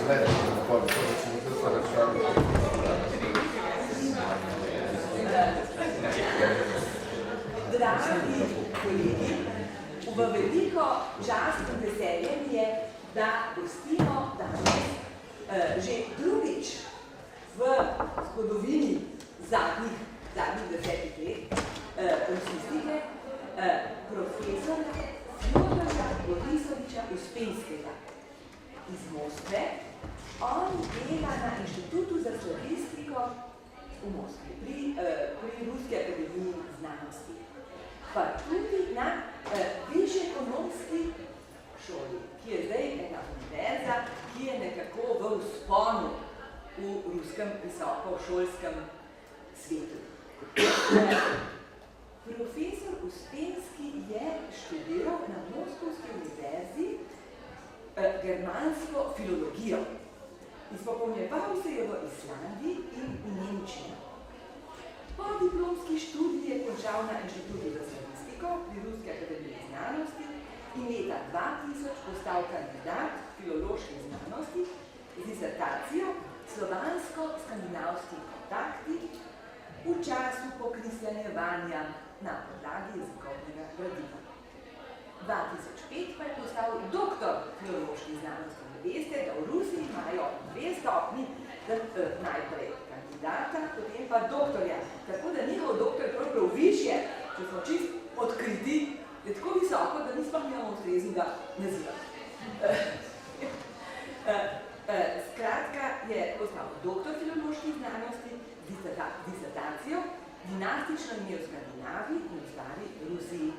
Dragi kolegi, v veliko čast in veselje mi je, da gostimo danes že drugič v zgodovini zadnjih 10 let rusistike profesora Fjodora Borisoviča Uspenskega iz Moskve. On dela na Inštitutu za slavistiko v Moskvi, pri Ruski akademiji znanosti, pa tudi na Višji ekonomski šoli, ki je zdaj ena univerza, ki je nekako v vzponu v ruskem visokošolskem svetu. Profesor Uspenski je študiral na Moskovski univerzi germansko filologijo. Izpopolnjeval se je v Islandiji in v Nemčiji. Po diplomski študiji je končal na Inštitutu za slavistiko pri Ruski akademiji znanosti in leta 2000 postal kandidat filoloških znanosti z disertacijo Slovansko-skandinavski kontakti v času pokrisljanjevanja na podlagi jezikovnega gradiva. 2005 pa je postal doktor filoloških znanosti. Veste, da v Rusiji imajo 2 stopnji, najprej kandidata, potem pa doktorja. Tako da njihov doktor je prav višje, če smo čist odkriti, je tako visoko, da nismo imamo ustreznega naziva. Skratka, je postal doktor filoloških znanosti z disertacijo Dinastično ime v Skandinaviji in v stari Rusiji.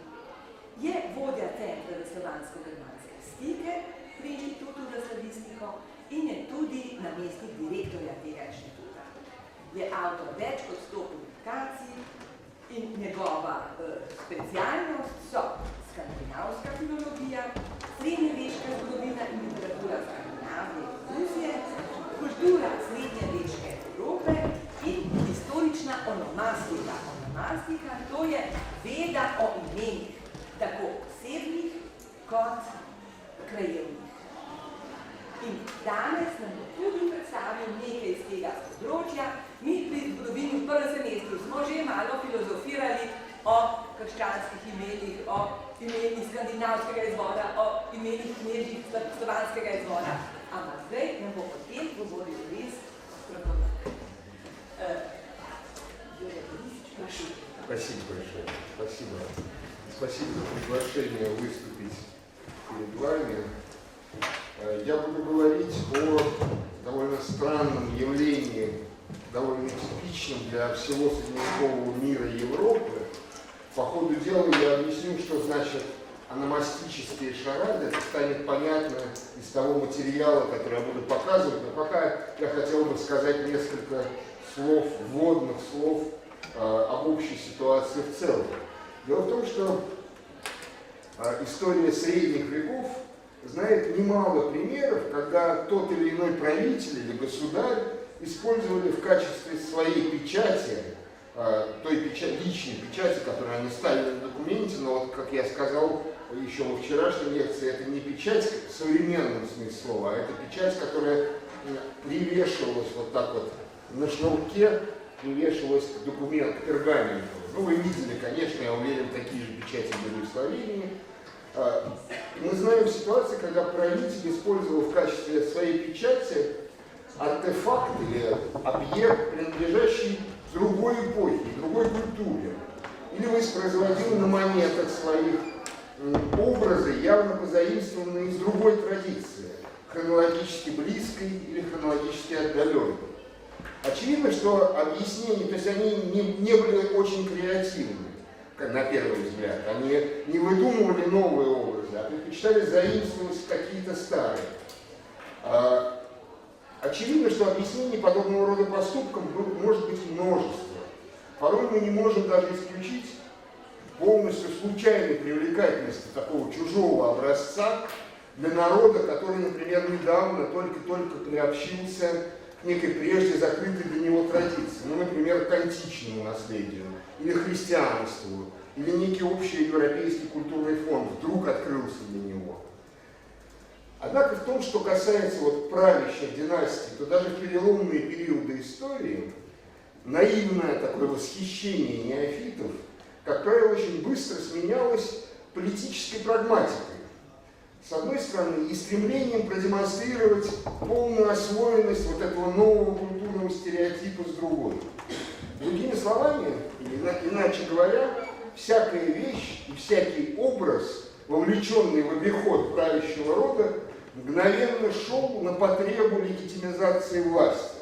Je vodja Centra za slovansko-germanske stike pri Inštitutu za slavistiko in je tudi namestnik direktorja tega inštituta. Je avtor več kot 100 publikacij in njegova specialnost so skandinavska filologija, srednjeveška zgodovina in literatura Skandinavije in Rusije, kultura srednjeveške Evrope in historična onomastika. Onomastika, to je veda o imenih, tako osebnih kot krajevnih. In danes nam bo tudi predstavil nekaj iz tega področja. Mi pri zgodovini v prvem semestru smo že malo filozofirali o krščanskih imenih, o imenih skandinavskega izvora, o imenih knežjih slovanskega izvora. Ampak zdaj nam bo potem govoril res strokovnjak. Спасибо большое. Спасибо. Спасибо за приглашение выступить перед вами. Я буду говорить о довольно странном явлении, довольно типичном для всего средневекового мира и Европы. По ходу дела я объясню, что значит ономастические шарады. Это станет понятно из того материала, который я буду показывать. Но пока я хотел бы сказать несколько слов, вводных слов об общей ситуации в целом. Дело в том, что история средних веков знает немало примеров, когда тот или иной правитель или государь использовали в качестве своей печати, той личной печати, которую они ставили на документе, но вот, как я сказал еще во вчерашней лекции, это не печать в современном смысле слова, а это печать, которая привешивалась вот так вот на шнурке, привешивалась к документу, к пергаменту. Ну, вы видели, конечно, я уверен, такие же печати были в Словении. Мы знаем ситуацию, когда правитель использовал в качестве своей печати артефакт или объект, принадлежащий другой эпохе, другой культуре. Или воспроизводил на монетах своих образы, явно позаимствованные из другой традиции, хронологически близкой или хронологически отдаленной. Очевидно, что объяснения, то есть они не были очень креативны, на первый взгляд. Они не выдумывали новые образы, а предпочитали заимствовать какие-то старые. Очевидно, что объяснений подобного рода поступкам может быть множество. Порой мы не можем даже исключить полностью случайной привлекательности такого чужого образца для народа, который, например, недавно только-только приобщился к некой прежде закрытой для него традиции, ну, например, к античному наследию, или христианству, или некий общий европейский культурный фонд вдруг открылся для него. Однако в том, что касается вот правящих династий, то даже в переломные периоды истории наивное такое восхищение неофитов, как правило, очень быстро сменялось политической прагматикой. С одной стороны, и стремлением продемонстрировать полную освоенность вот этого нового культурного стереотипа с другой. Другими словами, или иначе говоря, всякая вещь и всякий образ, вовлеченный в обиход правящего рода, мгновенно шел на потребу легитимизации власти.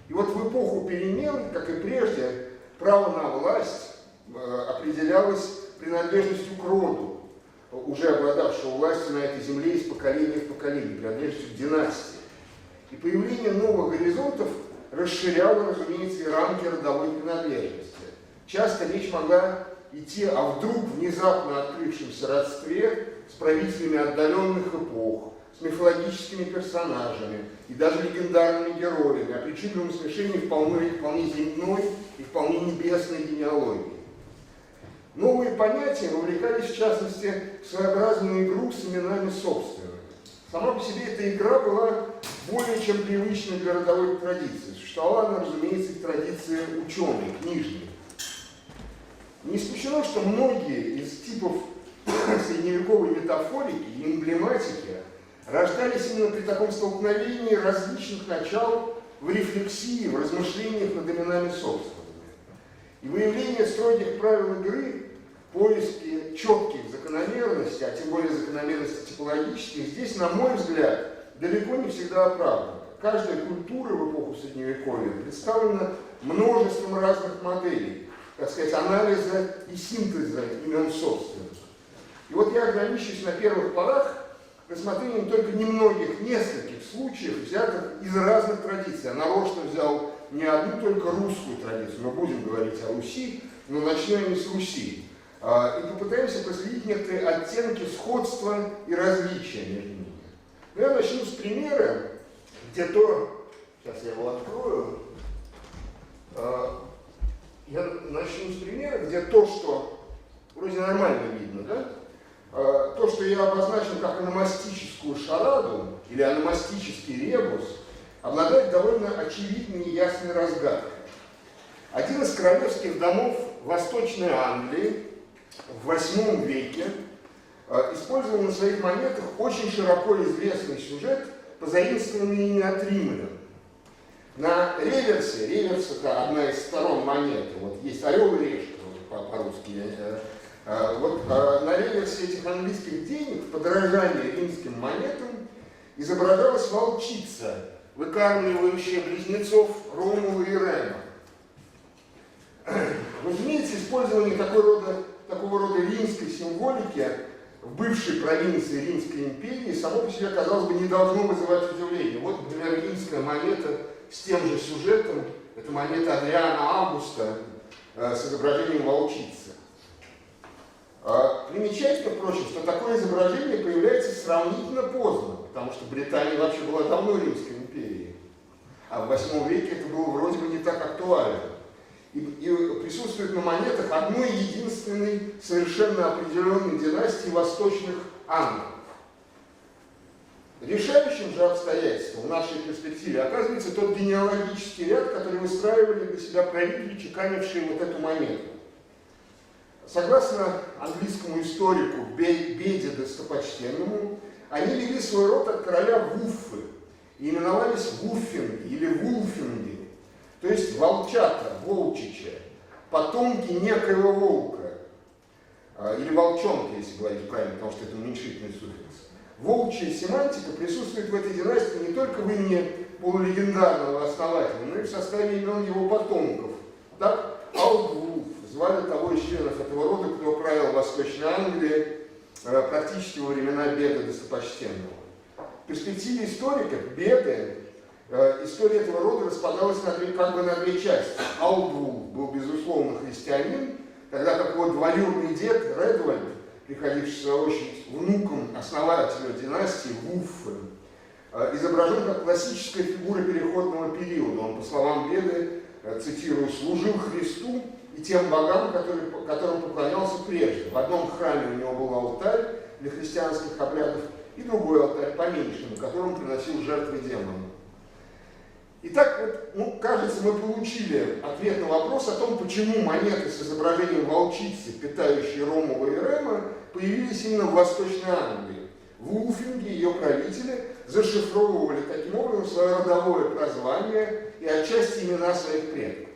И вот в эпоху перемен, как и прежде, право на власть определялось принадлежностью к роду, уже обладавшего властью на этой земле из поколения в поколение, принадлежностью к династии. И появление новых горизонтов расширяло, разумеется, и рамки родовой принадлежности. Часто речь могла идти о вдруг внезапно открывшемся родстве с правителями отдаленных эпох, с мифологическими персонажами и даже легендарными героями, о причудливом смешении вполне земной и вполне небесной генеалогии. Новые понятия вовлекались, в частности, в своеобразную игру с именами собственными. Сама по себе эта игра была более чем привычной для родовой традиции. Существовала она, разумеется, в традиции ученой, книжной. Не исключено, что многие из типов средневековой метафорики и эмблематики рождались именно при таком столкновении различных начал в рефлексии, в размышлениях над именами собственными. И выявление строгих правил игры, поиски четких закономерностей, а тем более закономерностей типологических, здесь, на мой взгляд, далеко не всегда оправдано. Каждая культура в эпоху Средневековья представлена множеством разных моделей, так сказать, анализа и синтеза имен собственных. И вот я ограничусь на первых порах рассмотрением только немногих, нескольких случаев, взятых из разных традиций. Я нарочно взял не одну только русскую традицию, мы будем говорить о Руси, но начнем не с Руси. И попытаемся проследить некоторые оттенки сходства и различия между ними. Но я начну с примера, где то, сейчас я его открою, я начну с примера, где то, что вроде нормально видно, да? То, что я обозначил как аномастическую шараду или аномастический ребус, обладает довольно очевидной и ясной разгадкой. Один из королевских домов Восточной Англии в VIII веке использовал на своих монетах очень широко известный сюжет, позаимствованный ими от римлян. На реверсе, реверс это одна из сторон монеты, вот есть орел и решка по-русски, вот на реверсе этих английских денег в подражании римским монетам изображалась волчица, выкармливающая близнецов Ромула и Рема. Разумеется, использование такого рода римской символики в бывшей провинции Римской империи само по себе, казалось бы, не должно вызывать удивления. Вот, например, римская монета с тем же сюжетом, это монета Адриана Августа с изображением волчицы. Примечательно, впрочем, что такое изображение появляется сравнительно поздно, потому что Британия вообще была давно Римской империей, а в VIII веке это было вроде бы не так актуально. И присутствует на монетах одной единственной совершенно определенной династии восточных англов. Решающим же обстоятельством в нашей перспективе оказывается тот генеалогический ряд, который выстраивали для себя правители, чеканившие вот эту монету. Согласно английскому историку Беде Достопочтенному, они вели свой род от короля Вуффы и именовались Вуффинги или Вулфинги, то есть волчата, волчича, потомки некоего волка, или волчонка, если говорить правильно, потому что это уменьшительный суффикс. Волчья семантика присутствует в этой династии не только в имени полулегендарного основателя, но и в составе имен его потомков. Так, Алдвулф звали того из членов этого рода, кто правил Восточной Англии практически во времена Беда Достопочтенного. В перспективе историка Беды история этого рода распадалась как бы на две части. Алдвулф был, безусловно, христианин, тогда как его двоюродный дед Редвальд, приходивший в свою очередь внуком основателя династии Вуффы, изображен как классическая фигура переходного периода. Он, по словам Беды, цитирую, служил Христу и тем богам, которым поклонялся прежде. В одном храме у него был алтарь для христианских обрядов, и другой алтарь поменьше, на котором приносил жертвы демону. Итак, вот, ну, кажется, мы получили ответ на вопрос о том, почему монеты с изображением волчицы, питающей Ромула и Рема, появились именно в Восточной Англии. В Уфинге ее правители зашифровывали таким образом свое родовое прозвание и отчасти имена своих предков.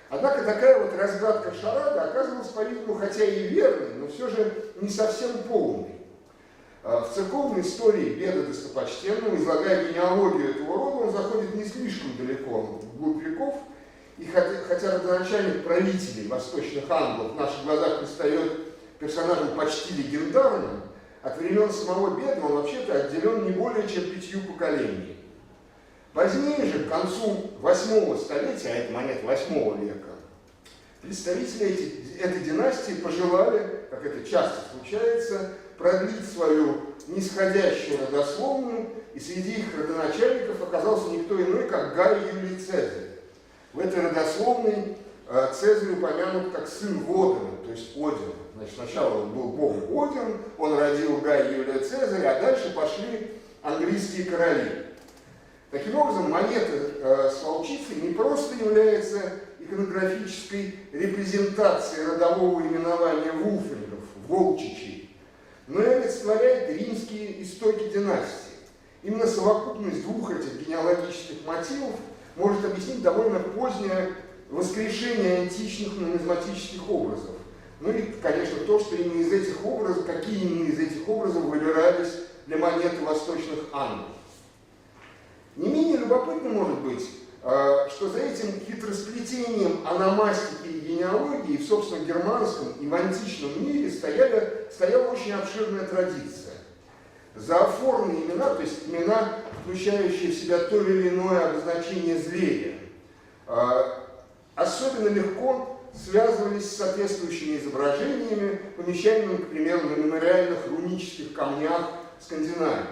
Однако такая вот разгадка шарада оказывалась, по-видимому, хотя и верной, но все же не совсем полной. В церковной истории Беда Достопочтенного, излагая генеалогию этого рода, он заходит не слишком далеко, вглубь веков, и хотя родоначальник правителей восточных англов в наших глазах предстает персонажем почти легендарным, от времен самого Беда он вообще-то отделен не более чем 5 поколениями. Позднее же, к концу 8 столетия, а это монета 8 века, представители этой династии пожелали, как это часто случается, продлить свою нисходящую родословную, и среди их родоначальников оказался никто иной, как Гай Юлий Цезарь. В этой родословной Цезарь упомянут как сын Водена, то есть Один. Значит, сначала он был бог Один, он родил Гая Юлия Цезаря, а дальше пошли английские короли. Таким образом, монета с волчицей не просто является иконографической репрезентацией родового именования вулфингов, волчичей, но и олицетворяет римские истоки династии. Именно совокупность двух этих генеалогических мотивов может объяснить довольно позднее воскрешение античных нумизматических образов. Ну и, конечно, то, что именно из этих образов, какие именно из этих образов выбирались для монеты восточных англов. Не менее любопытно может быть, что за этим хитросплетением ономастики и генеалогии в, собственно, германском и в античном мире стояла очень обширная традиция. Зоофорные имена, то есть имена, включающие в себя то или иное обозначение зверя, особенно легко связывались с соответствующими изображениями, помещаемыми, к примеру, на мемориальных рунических камнях Скандинавии.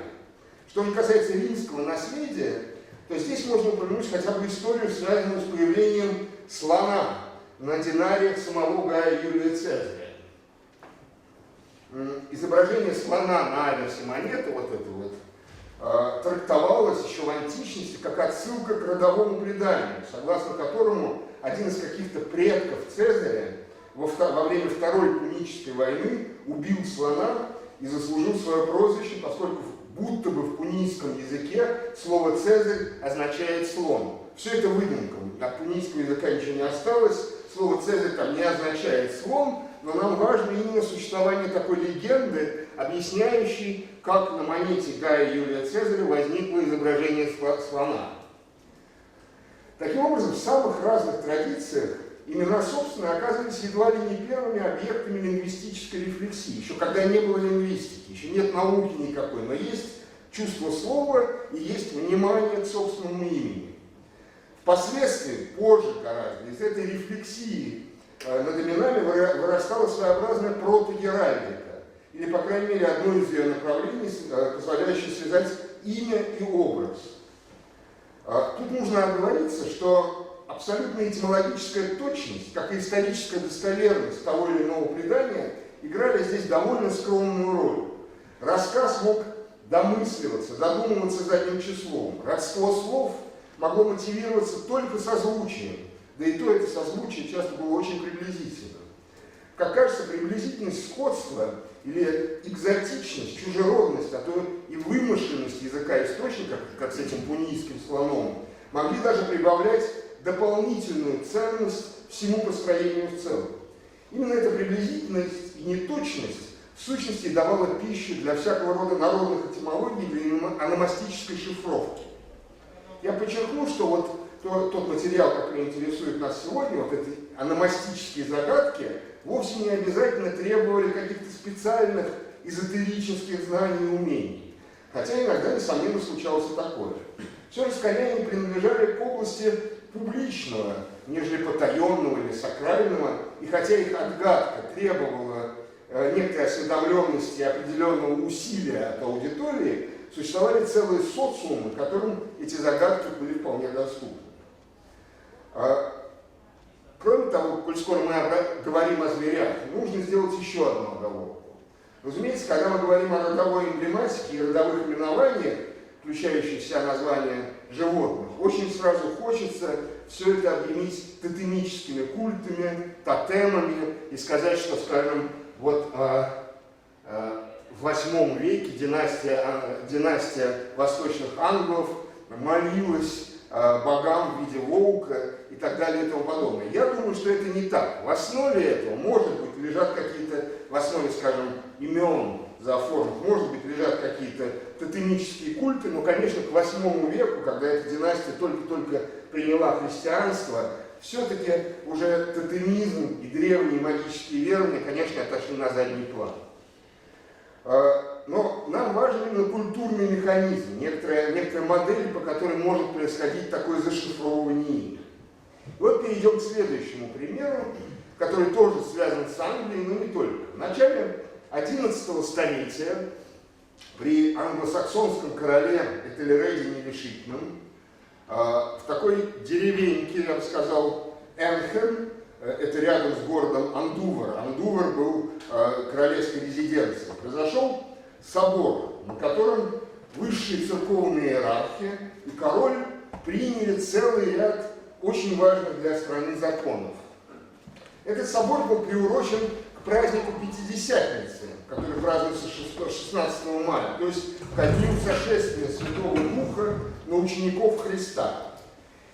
Что же касается римского наследия, то здесь можно упомянуть хотя бы историю, связанную с появлением слона на динариях самого Гая Юлия Цезаря. Изображение слона на аверсе монеты, вот это вот, трактовалось еще в античности как отсылка к родовому преданию, согласно которому один из каких-то предков Цезаря во время Второй Пунической войны убил слона и заслужил свое прозвище, поскольку будто бы в пунийском языке слово «Цезарь» означает «слон». Все это выдумка, от пунийского языка ничего не осталось, слово «Цезарь» там не означает «слон», но нам важно именно существование такой легенды, объясняющей, как на монете Гая Юлия Цезаря возникло изображение слона. Таким образом, в самых разных традициях имена собственно оказывались едва ли не первыми объектами лингвистической рефлексии, еще когда не было лингвистики, еще нет науки никакой, но есть чувство слова и есть внимание к собственному имени. Впоследствии, позже гораздо, из этой рефлексии над именами вырастала своеобразная протогеральдика, или, по крайней мере, одно из ее направлений, позволяющее связать имя и образ. Тут нужно оговориться, что абсолютная этимологическая точность, как и историческая достоверность того или иного предания, играли здесь довольно скромную роль. Рассказ мог домысливаться, додумываться задним числом. Родство слов могло мотивироваться только созвучием, да и то это созвучие часто было очень приблизительным. Как кажется, приблизительность сходства или экзотичность, чужеродность, а то и вымышленность языка источника, как с этим пунийским слоном, могли даже прибавлять дополнительную ценность всему построению в целом. Именно эта приблизительность и неточность в сущности давала пищу для всякого рода народных этимологий, для ономастической шифровки. Я подчеркну, что вот тот материал, который интересует нас сегодня, вот эти ономастические загадки, вовсе не обязательно требовали каких-то специальных эзотерических знаний и умений. Хотя иногда, несомненно, случалось и такое. Все же скорее они принадлежали к области публичного, нежели потаенного или сакрального, и хотя их отгадка требовала некоторой осведомленности и определенного усилия от аудитории, существовали целые социумы, которым эти загадки были вполне доступны. Кроме того, коль скоро мы говорим о зверях, нужно сделать еще одну оговорку. Разумеется, когда мы говорим о родовой эмблематике и родовых именованиях, включающих в себя названия животных, очень сразу хочется все это объединить тотемическими культами, тотемами и сказать, что, скажем, вот в VIII веке династия восточных англов молилась богам в виде волка и так далее и тому подобное. Я думаю, что это не так. В основе этого, может быть, лежат какие-то, в основе, скажем, имен зооформов, может быть, лежат какие-то тотемические культы, но, конечно, к VIII веку, когда эта династия только-только приняла христианство, все-таки уже тотемизм и древние магические верования, конечно, отошли на задний план. Но нам важен именно культурный механизм, некоторая модель, по которой может происходить такое зашифровывание. Вот перейдем к следующему примеру, который тоже связан с Англией, но не только. В начале XI столетия при англосаксонском короле Этельреде Нерешительном в такой деревеньке, я бы сказал, Энхем, это рядом с городом Андувер. Андувер был королевской резиденцией. Произошел собор, на котором высшие церковные иерархи и король приняли целый ряд очень важных для страны законов. Этот собор был приурочен к празднику Пятидесятницы, который празднуется 16 мая, то есть ко дню сошествия Святого Духа на учеников Христа.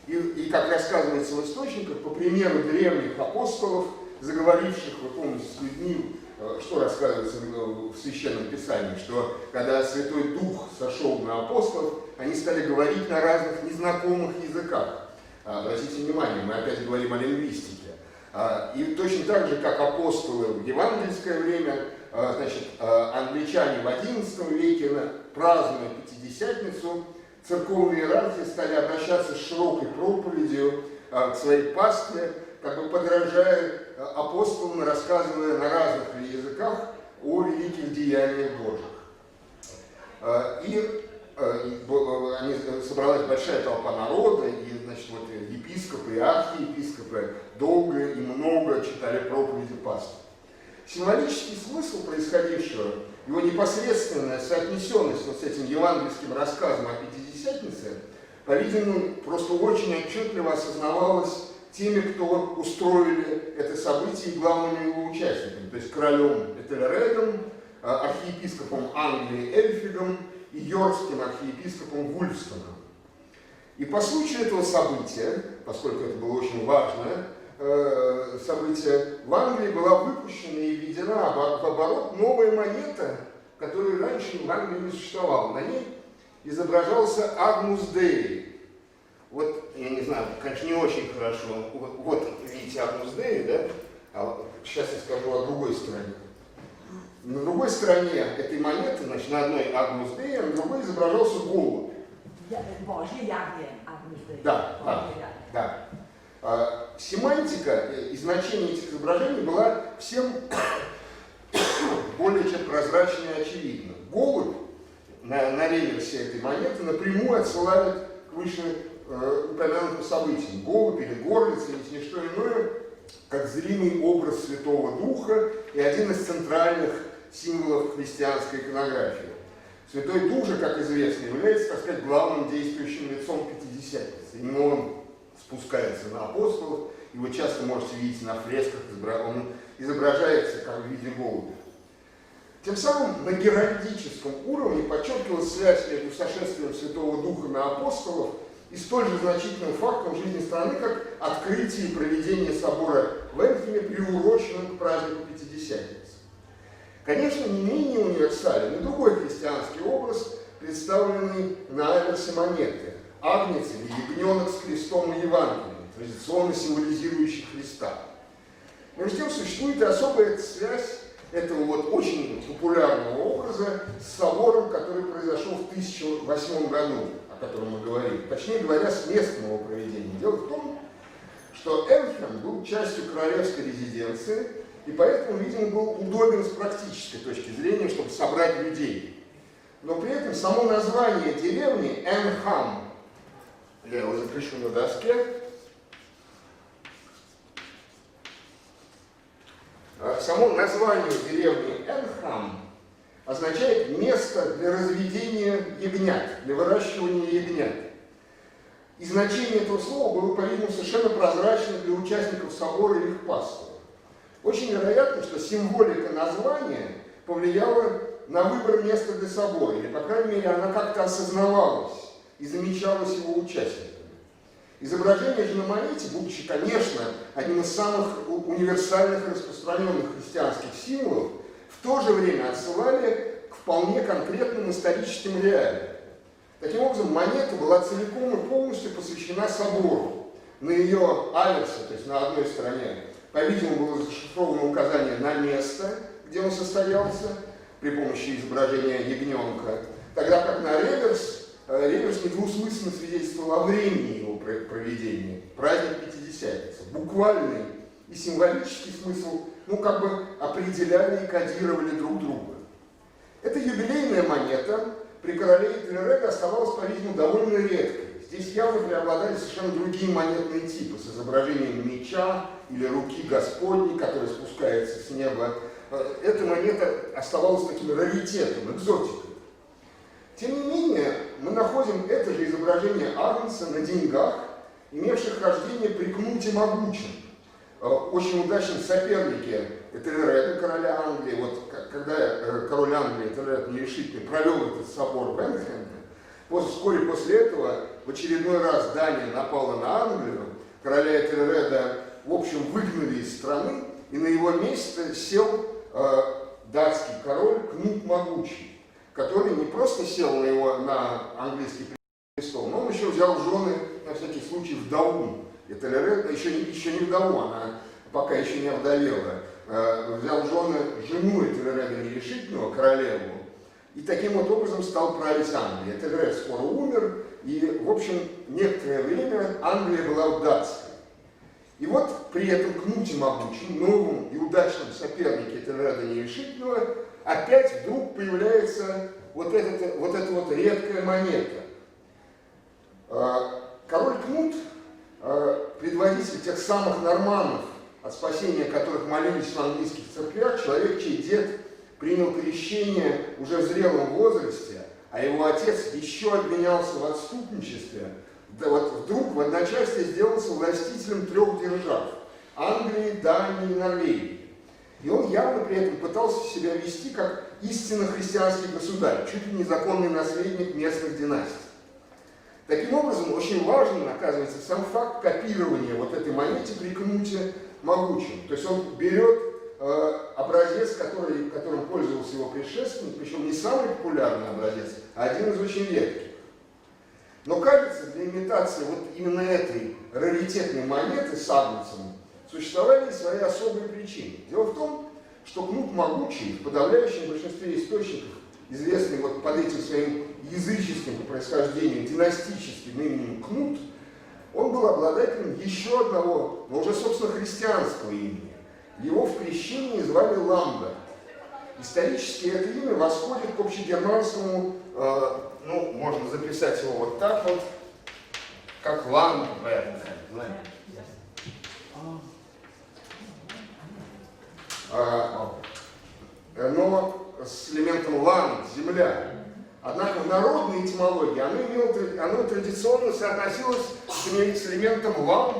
И как рассказывается в источниках, по примеру древних апостолов, заговоривших, вы помните, с людьми, что рассказывается в Священном Писании, что когда Святой Дух сошел на апостолов, они стали говорить на разных незнакомых языках. Обратите внимание, мы опять говорим о лингвистике. И точно так же, как апостолы в евангельское время, значит, англичане в XI веке, празднуя Пятидесятницу, церковные иерархи стали обращаться с широкой проповедью к своей пастве, как бы подражая апостолам, рассказывая на разных языках о великих деяниях Божьих. И собралась большая толпа народа, и, значит, вот епископы и архиепископы долго и много читали проповеди пастыря. Символический смысл происходившего, его непосредственная соотнесенность вот с этим евангельским рассказом о Пятидесятнице, по-видимому, просто очень отчетливо осознавалась теми, кто устроили это событие, и главными его участниками, то есть королем Этельредом, архиепископом Англии Эльфридом и йоркским архиепископом Вульфстоном. И по случаю этого события, поскольку это было очень важное событие, в Англии была выпущена и введена в оборот новая монета, которая раньше в Англии не существовала. На ней изображался Агнус Дей. Вот, я не знаю, конечно, не очень хорошо. Вот, видите, Агнус Дей, да? А сейчас я скажу о другой стороне. На другой стороне этой монеты, значит, на одной Агнус Дей, а на другой изображался голубь. Божье ягне Агнус Дей. Да. Семантика и значение этих изображений была всем более чем прозрачно и очевидна. Голубь на реверсе этой монеты напрямую отсылает к вышеупомянутым событиям. Голубь или горлица, не что иное, как зримый образ Святого Духа и один из центральных символов христианской иконографии. Святой Дух же, как известно, является, так сказать, главным действующим лицом Пятидесятницы. Именно он спускается на апостолов, и вы часто можете видеть на фресках, он изображается как в виде голубя. Тем самым на геральдическом уровне подчеркивалась связь между сошествием Святого Духа на апостолов и столь же значительным фактом жизни страны, как открытие и проведение собора в Энхеме, приуроченным к празднику Пятидесятницы. Конечно, не менее универсален и другой христианский образ, представленный на аверсе монеты – агнец или ягненок с крестом и Евангелием, традиционно символизирующий Христа. Между тем, существует и особая связь этого вот очень популярного образа с собором, который произошел в 1008 году, о котором мы говорим. Точнее говоря, с местом его проведения. Дело в том, что Энхем был частью королевской резиденции, и поэтому, видимо, был удобен с практической точки зрения, чтобы собрать людей. Но при этом само название деревни Энхам, я его запишу на доске, само название деревни Энхам означает место для разведения ягнят, для выращивания ягнят. И значение этого слова было, по-видимому, совершенно прозрачно для участников собора и их пасторов. Очень вероятно, что символика названия повлияла на выбор места для собора, или, по крайней мере, она как-то осознавалась и замечалась его участниками. Изображение же на монете, будучи, конечно, одним из самых универсальных и распространенных христианских символов, в то же время отсылали к вполне конкретным историческим реалиям. Таким образом, монета была целиком и полностью посвящена собору. На ее аверсе, то есть на одной стороне, по-видимому, было зашифровано указание на место, где он состоялся, при помощи изображения ягненка, тогда как на реверс недвусмысленно свидетельствовал о времени его проведения, праздник Пятидесятницы. Буквальный и символический смысл, как бы определяли и кодировали друг друга. Эта юбилейная монета при короле Этельреде оставалась, по-видимому, довольно редкой. Здесь явно преобладали совершенно другие монетные типы с изображением меча или руки Господней, которая спускается с неба. Эта монета оставалась таким раритетом, экзотикой. Тем не менее, мы находим это же изображение Агнца на деньгах, имевших рождение при Кнуте Могучем, очень удачном сопернике Этельреда, короля Англии. Вот когда король Англии Этельред нерешительный провел этот собор в Энгхеме, вскоре после этого в очередной раз Дания напала на Англию, короля Этельреда, в общем, выгнали из страны, и на его место сел датский король Кнут Могучий, который не просто сел на английский престол, но он еще взял в жены, на всякий случай, вдову Этельреда, еще не вдову, она пока еще не овдовела, взял в жены жену Этельреда нерешительного, королеву, и таким вот образом стал править Англией. Этельред скоро умер, и, в общем, некоторое время Англия была датской. И вот при этом Кнуте Могучем, новом и удачном сопернике Этельреда нерешительного, опять вдруг появляется вот эта редкая монета. Король Кнут, предводитель тех самых норманнов, от спасения которых молились в английских церквях, человек, чей дед принял крещение уже в зрелом возрасте, а его отец еще обвинялся в отступничестве, да вот вдруг в одночасье сделался властителем 3 держав – Англии, Дании и Норвегии. И он явно при этом пытался себя вести как истинно христианский государь, чуть ли не законный наследник местных династий. Таким образом, очень важным оказывается сам факт копирования вот этой монеты при Кнуте Могучем. То есть он берет образец, которым пользовался его предшественник, причем не самый популярный образец, а один из очень редких. Но кажется, для имитации вот именно этой раритетной монеты с агнцем существовали свои особые причины. Дело в том, что Кнут Могучий в подавляющем большинстве источников, известный вот под этим своим языческим по происхождению династическим именем Кнут, он был обладателем еще одного, но уже, собственно, христианского имени. Его в крещении звали Ламберт. Исторически это имя восходит к общегерманскому, можно записать его вот так вот, как Ламберт. Но с элементом ланд, земля. Однако в народной этимологии оно традиционно соотносилось с элементом ламп,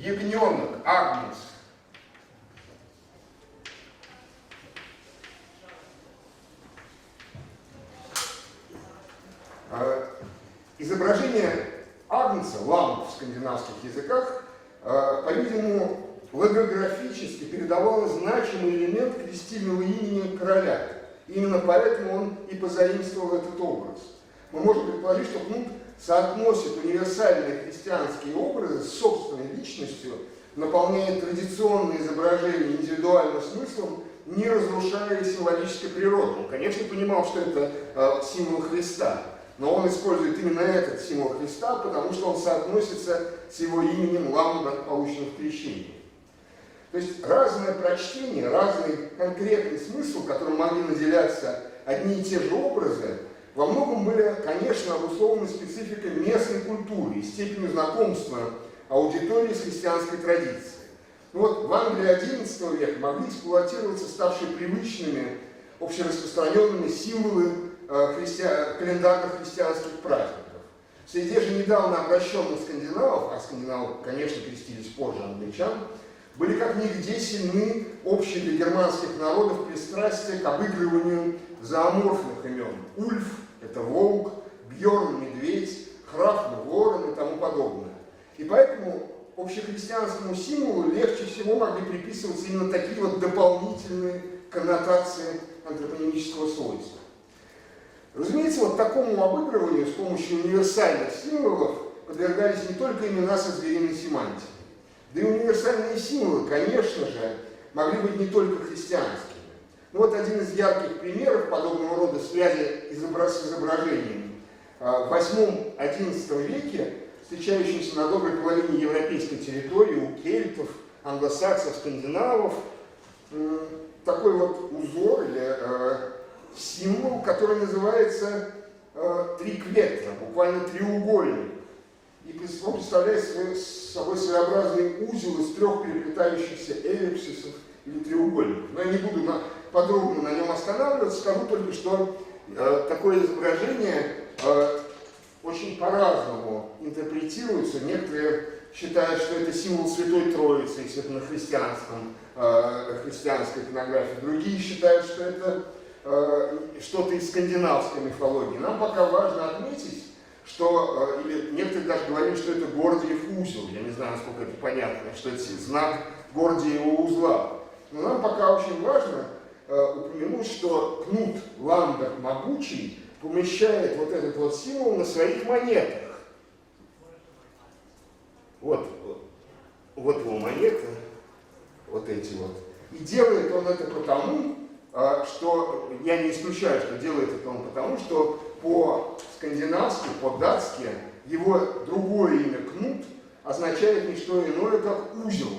ягненок, агнец. Изображение агнца, ламп в скандинавских языках, по-видимому, логографически передавало значимый элемент крестильного имени короля. Именно поэтому он и позаимствовал этот образ. Мы можем предположить, что Кнут соотносит универсальные христианские образы с собственной личностью, наполняет традиционные изображения индивидуальным смыслом, не разрушая символической природы. Он, конечно, понимал, что это символ Христа, но он использует именно этот символ Христа, потому что он соотносится с его именем Ламберт, полученным в крещении. То есть разное прочтение, разный конкретный смысл, которым могли наделяться одни и те же образы, во многом были, конечно, обусловлены спецификой местной культуры и степенью знакомства аудитории с христианской традицией. В Англии XI века могли эксплуатироваться ставшие привычными общераспространенными символы календарных христианских праздников. Среди же недавно обращенных скандинавов, а скандинавы, конечно, крестились позже англичан, были как нигде сильны общие для германских народов пристрастия к обыгрыванию зооморфных имен. Ульф – это волк, Бьорн – медведь, Храфн – ворон и тому подобное. И поэтому общехристианскому символу легче всего могли приписываться именно такие вот дополнительные коннотации антропонимического свойства. Разумеется, вот такому обыгрыванию с помощью универсальных символов подвергались не только имена со звериной семантикой. Да и универсальные символы, конечно же, могли быть не только христианскими. Ну вот один из ярких примеров подобного рода связи с изображением. В VIII-XI веке, встречающимся на доброй половине европейской территории, у кельтов, англосаксов, скандинавов, такой вот узор или символ, который называется трикветра, буквально треугольник. И он представляет собой своеобразный узел из трех переплетающихся эллипсисов или треугольников. Но я не буду подробно на нем останавливаться, скажу только, что такое изображение очень по-разному интерпретируется. Некоторые считают, что это символ Святой Троицы, если это на христианской иконографии. Другие считают, что это что-то из скандинавской мифологии. Нам пока важно отметить, что, или некоторые даже говорили, что это Гордиев узел. Я не знаю, насколько это понятно, что это знак Гордиева узла. Но нам пока очень важно упомянуть, что Кнут Ламберт Могучий помещает вот этот вот символ на своих монетах. Вот его монеты, вот эти вот. И делает он это потому, что, я не исключаю, что делает это он потому, что по-скандинавски, по-датски его другое имя Кнут означает не что иное, как узел.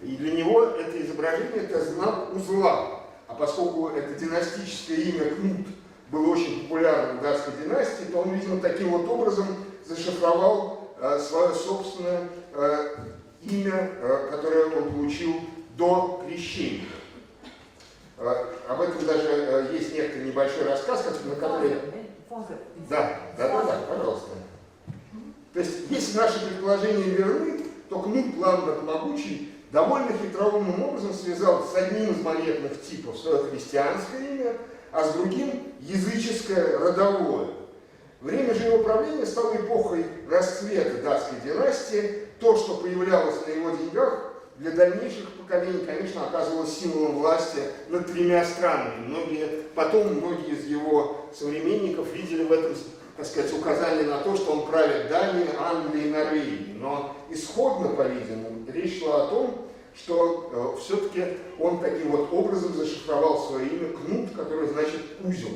И для него это изображение – это знак узла. А поскольку это династическое имя Кнут было очень популярным в датской династии, то он, видимо, таким вот образом зашифровал свое собственное имя, которое он получил до крещения. Об этом даже есть некоторый небольшой рассказ, на который... Да, пожалуйста. То есть, если наши предположения верны, то Кнут Ламберт Могучий довольно хитроумным образом связал с одним из монетных типов свое христианское имя, а с другим языческое родовое. Время же его правления стало эпохой расцвета датской династии. То, что появлялось на его деньгах, для дальнейших поколений, конечно, оказывалось символом власти над тремя странами. Потом многие из его современников видели в этом, так сказать, указание на то, что он правит Данией, Англией и Норвегией. Но исходно, по-видимому, речь шла о том, что все-таки он таким вот образом зашифровал свое имя Кнут, которое значит узел.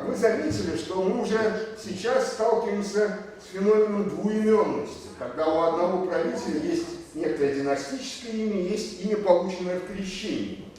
Мы заметили, что мы уже сейчас сталкиваемся с феноменом двуименности, когда у одного правителя есть некоторое династическое имя, есть имя, полученное в крещении.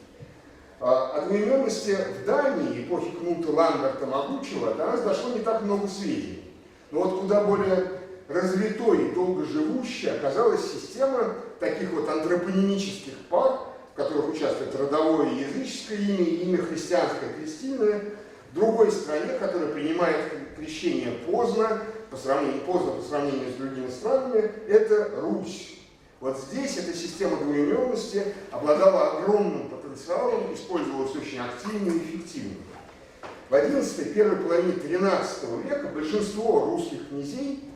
О двуименности в Дании, эпохи Кнута Ламберта Могучего, до нас дошло не так много сведений. Но вот куда более развитой и долгоживущей оказалась система таких вот антропонимических пар, в которых участвует родовое и языческое имя и имя христианское, крестильное, в другой стране, которая принимает крещение поздно по сравнению с другими странами, это Русь. Вот здесь эта система двуименности обладала огромным потенциалом, использовалась очень активно и эффективно. В XI, первой половине XIII века большинство русских князей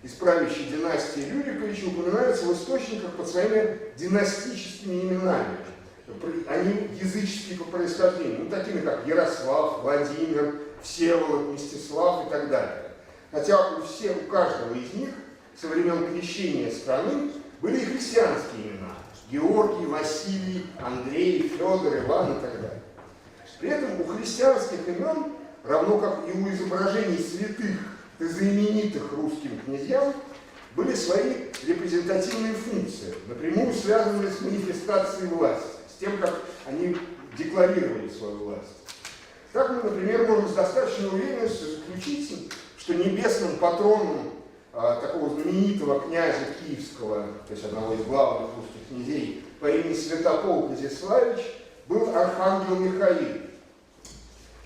из правящей династии Рюриковича упоминаются в источниках под своими династическими именами. Они языческие по происхождению, такими как Ярослав, Владимир, Всеволод, Мстислав и так далее. Хотя у каждого из них со времен крещения страны были и христианские имена. Георгий, Василий, Андрей, Федор, Иван и так далее. При этом у христианских имен, равно как и у изображений святых и знаменитых русским князьям, были свои репрезентативные функции, напрямую связанные с манифестацией власти, с тем, как они декларировали свою власть. Так мы, например, можем с достаточной уверенностью заключить, что небесным патроном такого знаменитого князя Киевского, то есть одного из главных русских князей, по имени Святополк Изяславич, был архангел Михаил.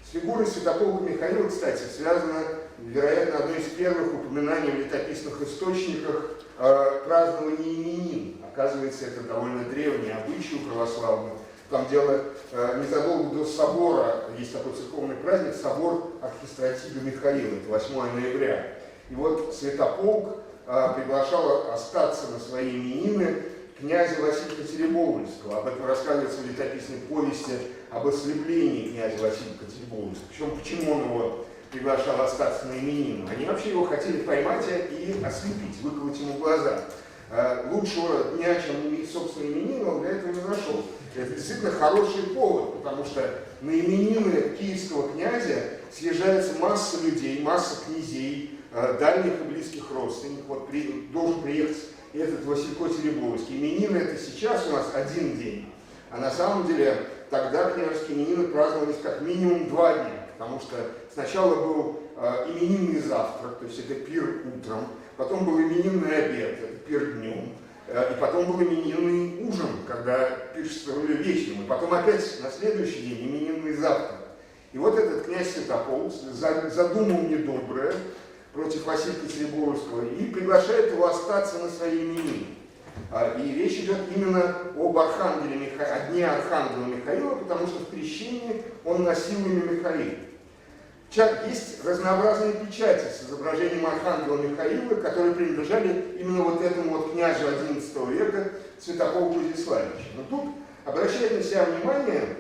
С фигурой святополка Михаила, кстати, связано, вероятно, одно из первых упоминаний в летописных источниках празднования именин. Оказывается, это довольно древний обычай православный. Там дело незадолго до собора, есть такой церковный праздник, собор архистратига Михаила, это 8 ноября. И вот святополк приглашал остаться на свои именины князя Василия Теребовльского. Об этом рассказывается в летописной повести об ослеплении князя Василия Теребовльского. Причем, почему он его приглашал остаться на именины? Они вообще его хотели поймать и ослепить, выколоть ему глаза. Лучшего дня, чем собственные именины, он для этого не нашел. Это действительно хороший повод, потому что на именины киевского князя съезжается масса людей, масса князей, дальних и близких родственников. Вот должен приехать этот Василько Теребовльский. Именины это сейчас у нас один день, а на самом деле тогда княжеские именины праздновались как минимум 2 дня, потому что сначала был именинный завтрак, то есть это пир утром, потом был именинный обед, это пир днем, и потом был именинный ужин, когда пиршествовали вечером, и потом опять на следующий день именинный завтрак. И вот этот князь Святополк задумал недоброе против Василия Теребовльского и приглашает его остаться на свои именины. И речь идет именно об архангеле о дне архангела Михаила, потому что в крещении он носил имя Михаил. Есть разнообразные печати с изображением архангела Михаила, которые принадлежали именно вот этому вот князю XI века Святополку Изяславичу. Но тут обращает на себя внимание,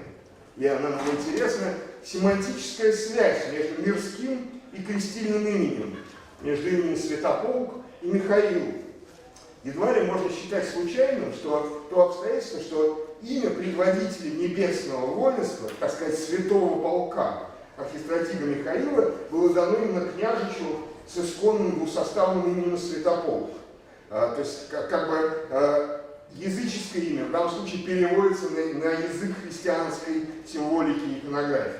и она нам интересна, семантическая связь между мирским и крестильным именем, между именем Святополк и Михаил. Едва ли можно считать случайным, что то обстоятельство, что имя предводителя небесного воинства, так сказать, святого полка, архистратига Михаила, было дано именно княжичу с исконным двусоставным именем Святополк. То есть, как бы языческое имя в данном случае переводится на язык христианской символики и иконографики.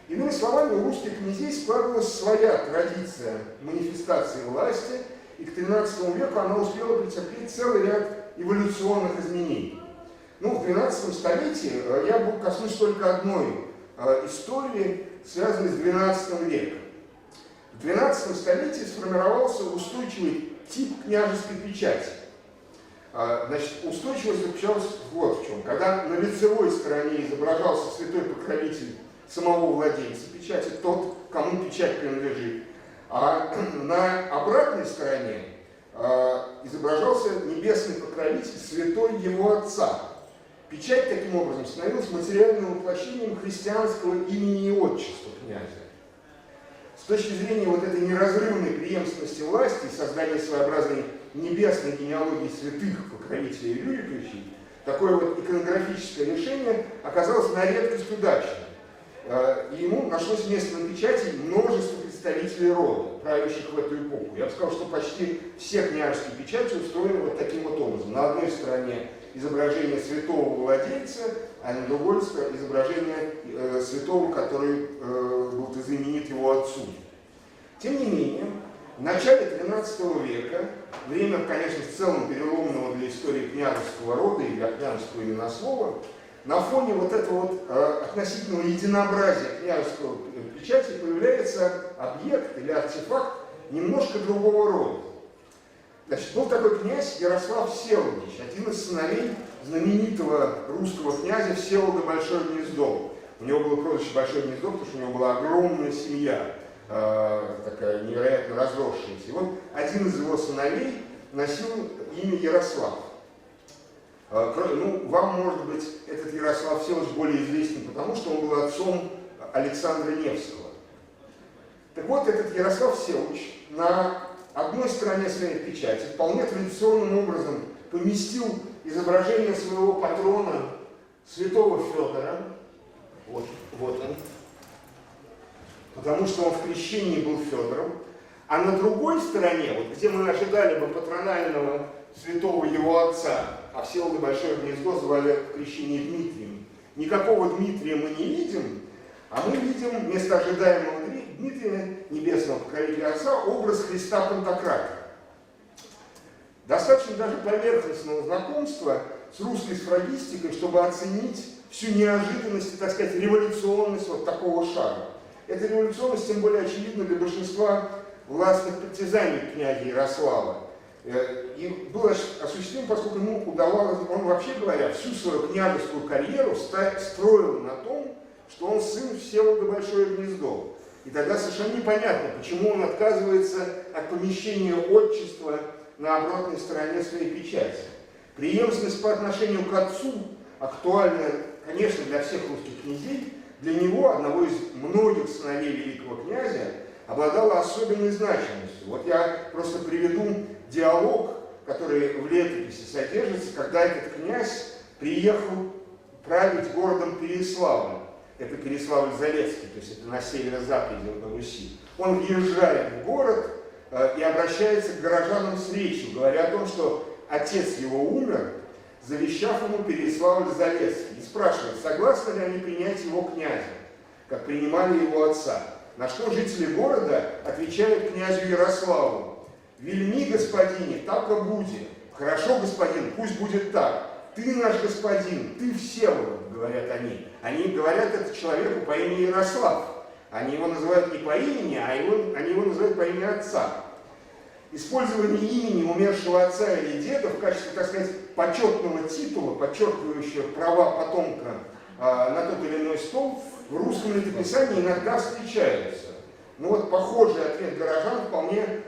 Иными словами, у русских князей складывалась своя традиция манифестации власти, и к XIII веку она успела претерпеть целый ряд эволюционных изменений. Ну, в XII столетии я коснусь только одной истории, связанной с XII веком. В XII столетии сформировался устойчивый тип княжеской печати. Значит, устойчивость заключалась вот в чем. Когда на лицевой стороне изображался святой покровитель самого владельца печати, тот, кому печать принадлежит, а на обратной стороне изображался небесный покровитель, святой его отца. Печать таким образом становилась материальным воплощением христианского имени и отчества князя. С точки зрения вот этой неразрывной преемственности власти и создания своеобразной небесной генеалогии святых покровителей и Рюриковичей, такое вот иконографическое решение оказалось на редкость удачным. И ему нашлось место на печати множество представителей рода, правящих в эту эпоху. Я бы сказал, что почти все княжеские печати устроены вот таким вот образом. На одной стороне изображение святого владельца, а на другой изображение святого, который был знаменит его отцу. Тем не менее, в начале XIII века, время, конечно, в целом переломного для истории княжеского рода и для княжеского именослова, на фоне вот этого вот относительного единообразия княжеского печати появляется объект или артефакт немножко другого рода. Значит, был такой князь Ярослав Всеволодович, один из сыновей знаменитого русского князя Всеволода Большое Гнездо. У него было прозвище Большое Гнездо, потому что у него была огромная семья, такая невероятно разросшаяся. И вот один из его сыновей носил имя Ярослав. Ну, вам, может быть, этот Ярослав Всеволодович более известен, потому что он был отцом Александра Невского. Так вот, этот Ярослав Всеволодович на одной стороне своей печати вполне традиционным образом поместил изображение своего патрона, святого Федора, вот он, потому что он в крещении был Федором, а на другой стороне, вот где мы ожидали бы патронального святого его отца, а Всеволода Большое Гнездо звали в крещении Дмитрием. Никакого Дмитрия мы не видим, а мы видим вместо ожидаемого Дмитрия, небесного покровителя отца, образ Христа Пантократа. Достаточно даже поверхностного знакомства с русской сфрагистикой, чтобы оценить всю неожиданность и, так сказать, революционность вот такого шага. Эта революционность тем более очевидна для большинства властных притязаний князя Ярослава. И был осуществлен, поскольку ему удавалось, он, вообще говоря, всю свою княжескую карьеру строил на том, что он сын Всеволода Большое Гнездо. И тогда совершенно непонятно, почему он отказывается от помещения отчества на обратной стороне своей печати. Преемственность по отношению к отцу актуальна, конечно, для всех русских князей, для него, одного из многих сыновей великого князя, обладала особенной значимостью. Вот я просто приведу диалог, который в летописи содержится, когда этот князь приехал править городом Переяславлем. Это Переяславль-Залесский, то есть это на северо-западе Руси. Он въезжает в город и обращается к горожанам с речью, говоря о том, что отец его умер, завещав ему Переяславль-Залесский, и спрашивает, согласны ли они принять его князя, как принимали его отца. На что жители города отвечают князю Ярославу: «Вельми, господине, так и будет». «Хорошо, господин, пусть будет так. Ты наш господин, ты Всеволод», говорят они. Они говорят это человеку по имени Ярослав. Они его называют не по имени, они его называют по имени отца. Использование имени умершего отца или деда в качестве, так сказать, почетного титула, подчеркивающего права потомка на тот или иной стол, в русском летописании иногда встречаются. Но вот похожий ответ горожан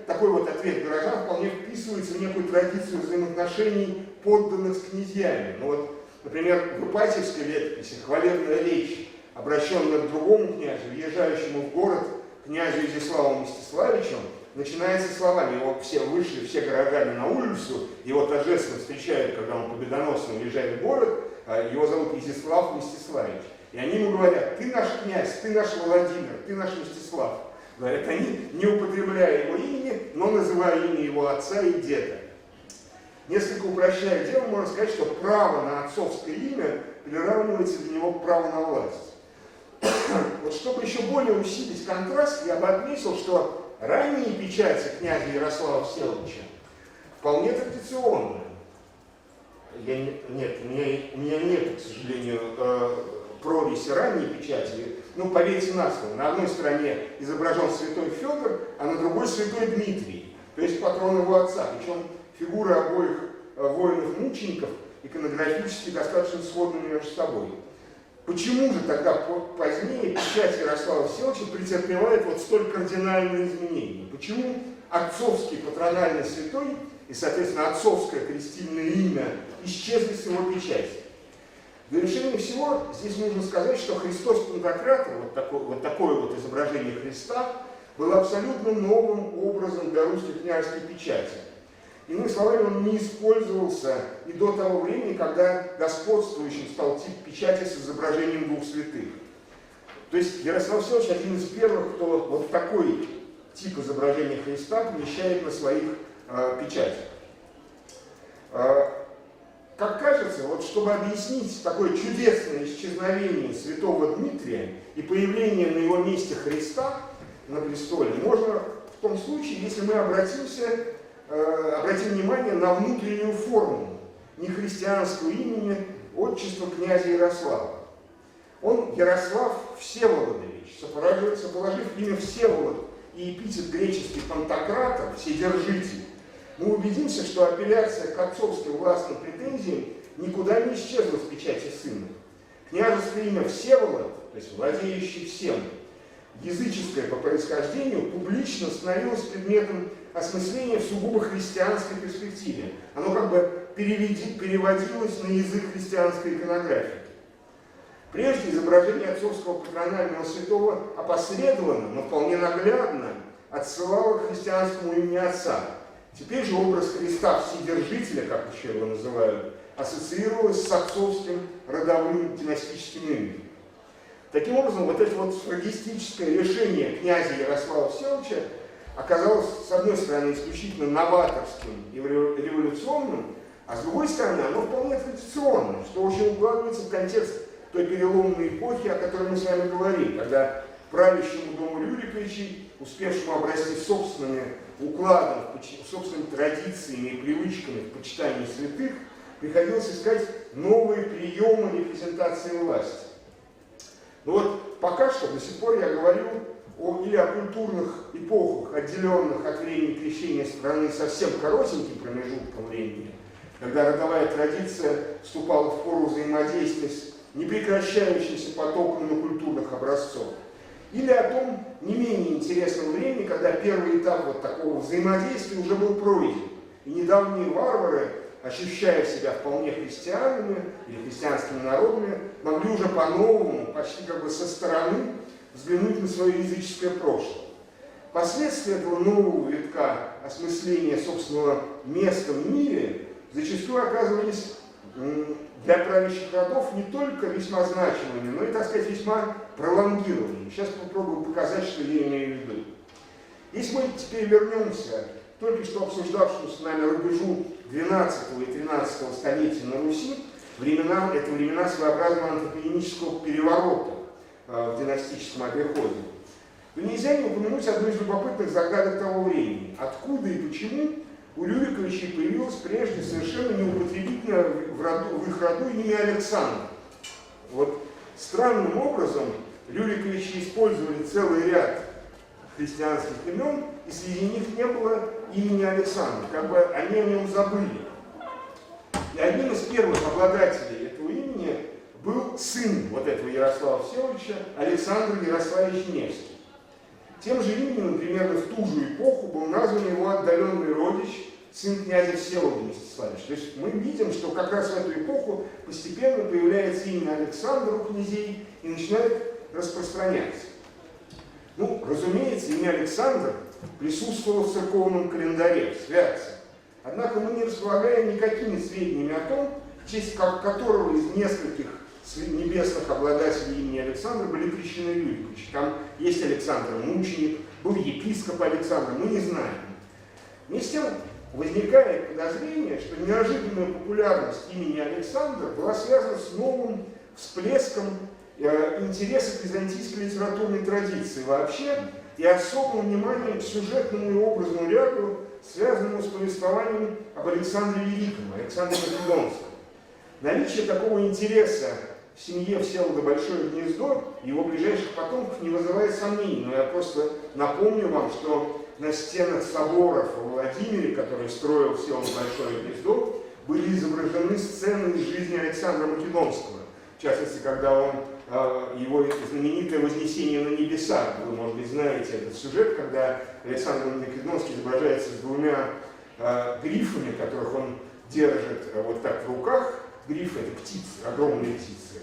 такой вот ответ горожан вполне вписывается в некую традицию взаимоотношений подданных с князьями. Ну вот, например, в Ипатьевской летописи хвалебная речь, обращенная к другому князю, въезжающему в город князю Изяславу Мстиславичу, начинается словами: его все вышли, все горожане на улицу, его торжественно встречают, когда он победоносно въезжает в город, его зовут Изяслав Мстиславич. И они ему говорят: ты наш князь, ты наш Владимир, ты наш Мстислав. Говорят они, не употребляя его имени, но называя имя его отца и деда. Несколько упрощая дело, можно сказать, что право на отцовское имя приравнивается для него к праву на власть. Вот чтобы еще более усилить контраст, я бы отметил, что ранние печати князя Ярослава Всеволодовича вполне традиционные. У меня нет, к сожалению, прорези ранней печати. Ну, поверьте на слово, на одной стороне изображен святой Федор, а на другой святой Дмитрий, то есть патрон его отца. Причем фигуры обоих воинов-мучеников иконографически достаточно сходны между собой. Почему же тогда позднее печать Ярослава Всеволодовича претерпевает вот столь кардинальные изменения? Почему отцовский патрональный святой и, соответственно, отцовское крестильное имя исчезли с его печати? Для решения всего здесь нужно сказать, что Христос Пантократор, вот такое вот изображение Христа, был абсолютно новым образом для русской княжеской печати. Иными словами, он не использовался и до того времени, когда господствующим стал тип печати с изображением двух святых. То есть Ярослав Всеволодович один из первых, кто вот такой тип изображения Христа помещает на своих печатях. Как кажется, вот чтобы объяснить такое чудесное исчезновение святого Дмитрия и появление на его месте Христа на престоле, можно в том случае, если мы обратим внимание на внутреннюю форму нехристианского имени отчества князя Ярослава. Он Ярослав Всеволодович, соположив имя Всеволод и эпитет греческий Пантократор, Вседержитель, мы убедимся, что апелляция к отцовским властным претензиям никуда не исчезла с печати сына. Княжеское имя Всеволод, то есть владеющий всем, языческое по происхождению, публично становилось предметом осмысления в сугубо христианской перспективе. Оно как бы переводилось на язык христианской иконографии. Прежде изображение отцовского патронального святого опосредованно, но вполне наглядно отсылало к христианскому имени отца. Теперь же образ Христа Вседержителя, как еще его называют, ассоциировалось с отцовским родовым династическим именем. Таким образом, вот это вот сфрагистическое решение князя Ярослава Всеволодовича оказалось, с одной стороны, исключительно новаторским и революционным, а с другой стороны, оно вполне традиционным, что очень укладывается в контекст той переломной эпохи, о которой мы с вами говорим, когда правящему дому Рюриковичей, успевшему обрасти собственными укладом, собственными традициями и привычками в почитании святых, приходилось искать новые приемы репрезентации власти. Но вот пока что до сих пор я говорю или о культурных эпохах, отделенных от времени крещения страны совсем коротеньким промежутком времени, когда родовая традиция вступала в пору взаимодействия с непрекращающимся потоком культурных образцов, или о том не менее интересном времени, когда первый этап вот такого взаимодействия уже был пройден, и недавние варвары, ощущая себя вполне христианами или христианскими народами, могли уже по-новому, почти как бы со стороны, взглянуть на свое языческое прошлое. Последствия этого нового витка осмысления собственного места в мире зачастую оказывались для правящих родов не только весьма значимыми, но и, так сказать, весьма пролонгированными. Сейчас попробую показать, что я имею в виду. Если мы теперь вернемся к только что обсуждавшемуся с нами рубежу XII и XIII столетия на Руси, это времена своеобразного антропогенического переворота в династическом обиходе, то нельзя не упомянуть одну из любопытных загадок того времени. Откуда и почему у Рюриковичей появилось прежде совершенно неупотребительное в их роду имя Александр. Вот странным образом Рюриковичи использовали целый ряд христианских имен, и среди них не было имени Александр, как бы они о нем забыли. И одним из первых обладателей этого имени был сын вот этого Ярослава Всеволодовича, Александр Ярославич Невский. Тем же именем, примерно в ту же эпоху, был назван его отдаленный родич, сын князя Всеволода Мстиславича. То есть мы видим, что как раз в эту эпоху постепенно появляется имя Александра у князей и начинает распространяться. Ну, разумеется, имя Александр присутствовало в церковном календаре, в святце. Однако мы не располагаем никакими сведениями о том, в честь которого из нескольких небесных обладателей имени Александра были крещены Рюриковичи. Там есть Александр Мученик, был епископ Александр, мы не знаем. Вместе с тем возникает подозрение, что неожиданная популярность имени Александр была связана с новым всплеском интереса к византийской литературной традиции вообще и особым вниманием к сюжетному и образному ряду, связанному с повествованием об Александре Великом, Александре Македонском. Наличие такого интереса в семье Всеволода Большое Гнездо и его ближайших потомков не вызывает сомнений, но я просто напомню вам, что на стенах соборов во Владимире, который строил Всеволод Большое Гнездо, были изображены сцены из жизни Александра Македонского. В частности, когда его знаменитое вознесение на небеса, вы, может быть, знаете этот сюжет, когда Александр Македонский изображается с двумя грифами, которых он держит вот так в руках. Гриф — это птицы, огромные птицы.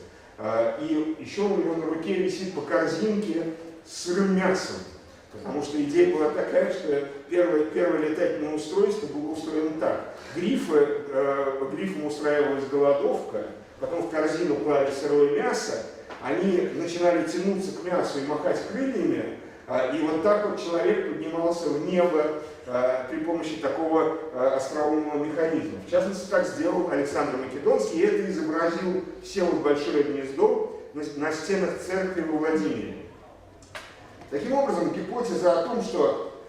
И еще у него на руке висит по корзинке с сырым мясом. Потому что идея была такая, что первое летательное устройство было устроено так. Грифам устраивалась голодовка, потом в корзину клали сырое мясо, они начинали тянуться к мясу и махать крыльями, и вот так вот человек поднимался в небо при помощи такого остроумного механизма. В частности, так сделал Александр Македонский, и это изобразил Всеволод Большое Гнездо на стенах церкви во Владимире. Таким образом, гипотеза о том, что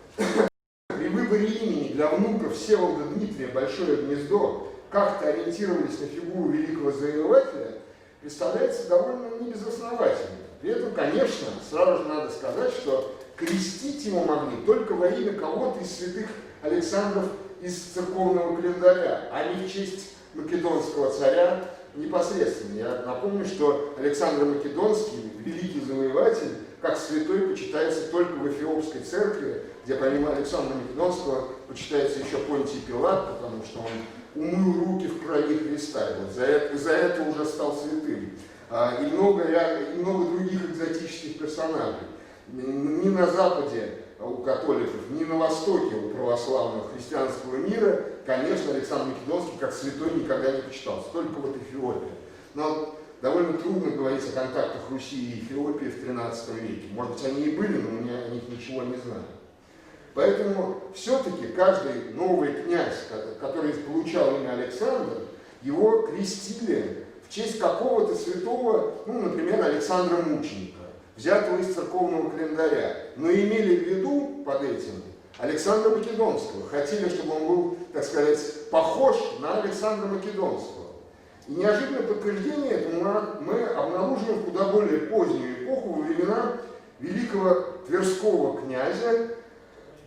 при выборе имени для внуков Всеволода Дмитрия Большое Гнездо как-то ориентировались на фигуру великого завоевателя, представляется довольно небезосновательной. При этом, конечно, сразу же надо сказать, что крестить его могли только во имя кого-то из святых Александров из церковного календаря, а не в честь македонского царя непосредственно. Я напомню, что Александр Македонский, великий завоеватель, как святой почитается только в Эфиопской церкви, где помимо Александра Македонского почитается еще Понтий Пилат, потому что он умыл руки в крови Христа, и вот за это уже стал святым. И много других экзотических персонажей. Ни на Западе у католиков, ни на Востоке у православного христианского мира, конечно, Александр Македонский как святой никогда не почитался, только вот Эфиопия. Но довольно трудно говорить о контактах Руси и Эфиопии в XIII веке. Может быть, они и были, но мы о них ничего не знаем. Поэтому все-таки каждый новый князь, который получал имя Александр, его крестили в честь какого-то святого, ну, например, Александра Мученика, взятого из церковного календаря, но имели в виду под этим Александра Македонского. Хотели, чтобы он был, так сказать, похож на Александра Македонского. И неожиданное подтверждение этому мы обнаружим в куда более позднюю эпоху, во времена великого тверского князя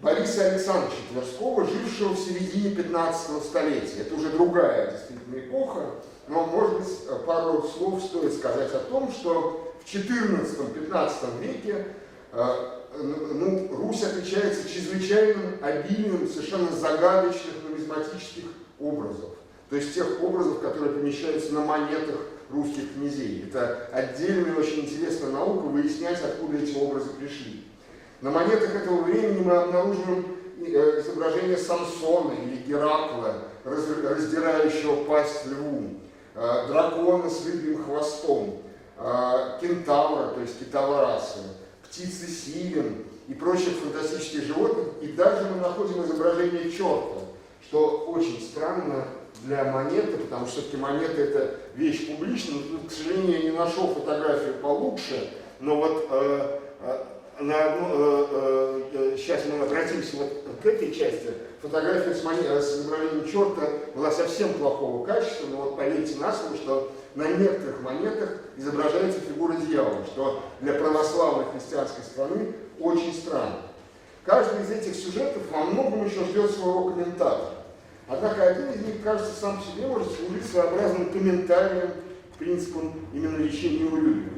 Бориса Александровича Тверского, жившего в середине 15 столетия. Это уже другая действительно эпоха, но, может быть, пару слов стоит сказать о том, что в XIV-XV веке Русь отличается чрезвычайным обилием совершенно загадочных нумизматических образов. То есть тех образов, которые помещаются на монетах русских князей. Это отдельная, очень интересная наука, выяснять, откуда эти образы пришли. На монетах этого времени мы обнаруживаем изображение Самсона или Геракла, раздирающего пасть льву, дракона с рыбьим хвостом, кентавра, то есть китовраса, птицы сирен и прочих фантастических животных. И даже мы находим изображение черта, что очень странно для монеты, потому что все-таки монета — это вещь публичная. К сожалению, я не нашел фотографию получше, но вот сейчас мы обратимся вот к этой части. Фотография с изображением черта была совсем плохого качества, но вот поверьте на слово, что на некоторых монетах изображается фигура дьявола, что для православной христианской страны очень странно. Каждый из этих сюжетов во многом еще ждет своего комментатора. Однако один из них, кажется, сам по себе может служить своеобразным комментарием к принципам именно лечения Юрьевича.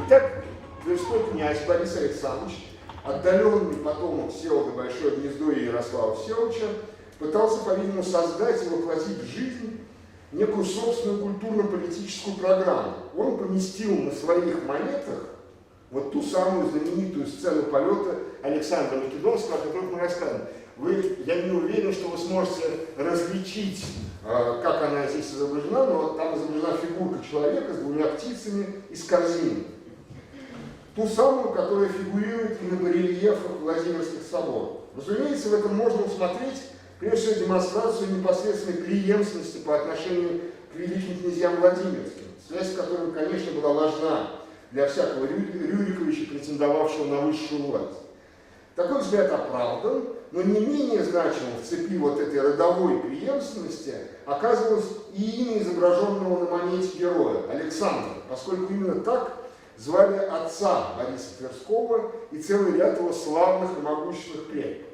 Итак, тверской князь Борис Александрович, отдаленный потомок Всеволода Большое Гнездо и Ярослава Всеволодовича, пытался, по-видимому, создать и воплотить в жизнь некую собственную культурно-политическую программу. Он поместил на своих монетах вот ту самую знаменитую сцену полета Александра Македонского, о которой мы рассказываем. Я не уверен, что вы сможете различить, как она здесь изображена, но там изображена фигурка человека с двумя птицами из корзины. Ту самую, которая фигурирует и на барельефах Владимирских соборов. Разумеется, в этом можно усмотреть, прежде всего, демонстрацию непосредственной преемственности по отношению к великим князьям Владимирским, связь с которой, конечно, была важна для всякого Рюриковича, претендовавшего на высшую власть. Такой взгляд оправдан, но не менее значимым в цепи вот этой родовой преемственности оказывалось и имя изображенного на монете героя Александра, поскольку именно так звали отца Бориса Тверского и целый ряд его славных и могущественных предков.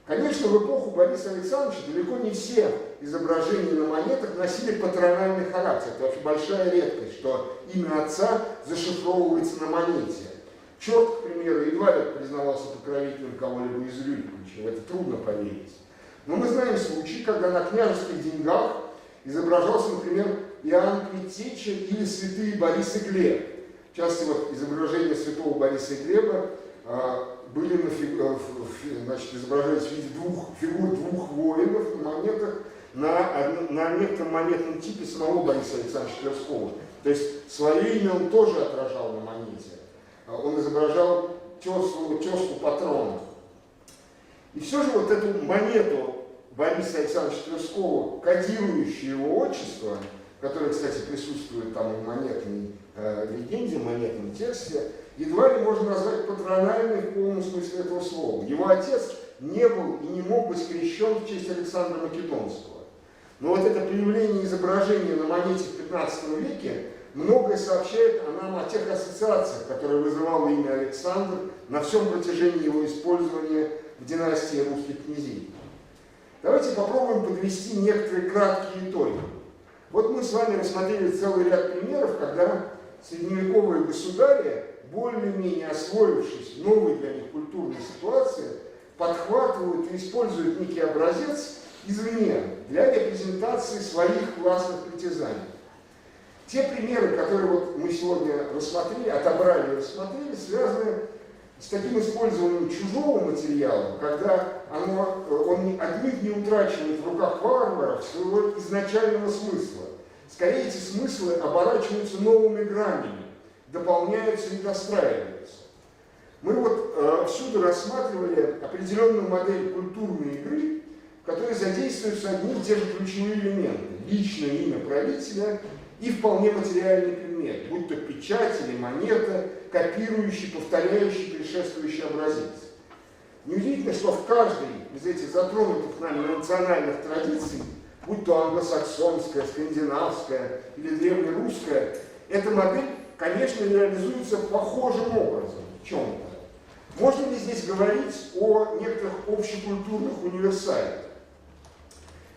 Конечно, в эпоху Бориса Александровича далеко не все изображения на монетах носили патрональный характер. Это вообще большая редкость, что имя отца зашифровывается на монете. Черт, к примеру, едва ли признавался покровителем кого-либо из Рюриковича, в это трудно поверить. Но мы знаем случаи, когда на княжеских деньгах изображался, например, Иоанн Предтеча или святые Борис и Глеб. В частности, вот изображения святого Бориса и Глеба были изображались в виде фигур двух воинов на монетах на некотором монетном типе самого Бориса Александровича Тверского. То есть свое имя он тоже отражал на монете. Он изображал тезку патрона. И все же вот эту монету Бориса Александровича Тверского, кодирующую его отчество, которое, кстати, присутствует там и в монетной легенде, в монетном тексте, едва ли можно назвать патрональной в полном смысле этого слова. Его отец не был и не мог быть крещен в честь Александра Македонского. Но вот это появление изображения на монете в 15 веке многое сообщает нам о тех ассоциациях, которые вызывало имя Александр на всем протяжении его использования в династии русских князей. Давайте попробуем подвести некоторые краткие итоги. Вот мы с вами рассмотрели целый ряд примеров, когда средневековые государи, более-менее освоившись в новой для них культурной ситуации, подхватывают и используют некий образец извне для репрезентации своих властных притязаний. Те примеры, которые вот мы сегодня рассмотрели, отобрали и рассмотрели, связаны с таким использованием чужого материала, когда он отнюдь не утрачивает в руках варваров своего изначального смысла. Скорее, эти смыслы оборачиваются новыми гранями, дополняются и достраиваются. Мы вот всюду рассматривали определенную модель культурной игры, в которой задействуются одни и те же ключевые элементы. Личное имя правителя и вполне материальный предмет, будь то печать или монета, копирующий, повторяющий предшествующий образец. Неудивительно, что в каждой из этих затронутых нами национальных традиций, будь то англосаксонская, скандинавская или древнерусская, эта модель, конечно, реализуется похожим образом в чем-то. Можно ли здесь говорить о некоторых общекультурных универсалиях?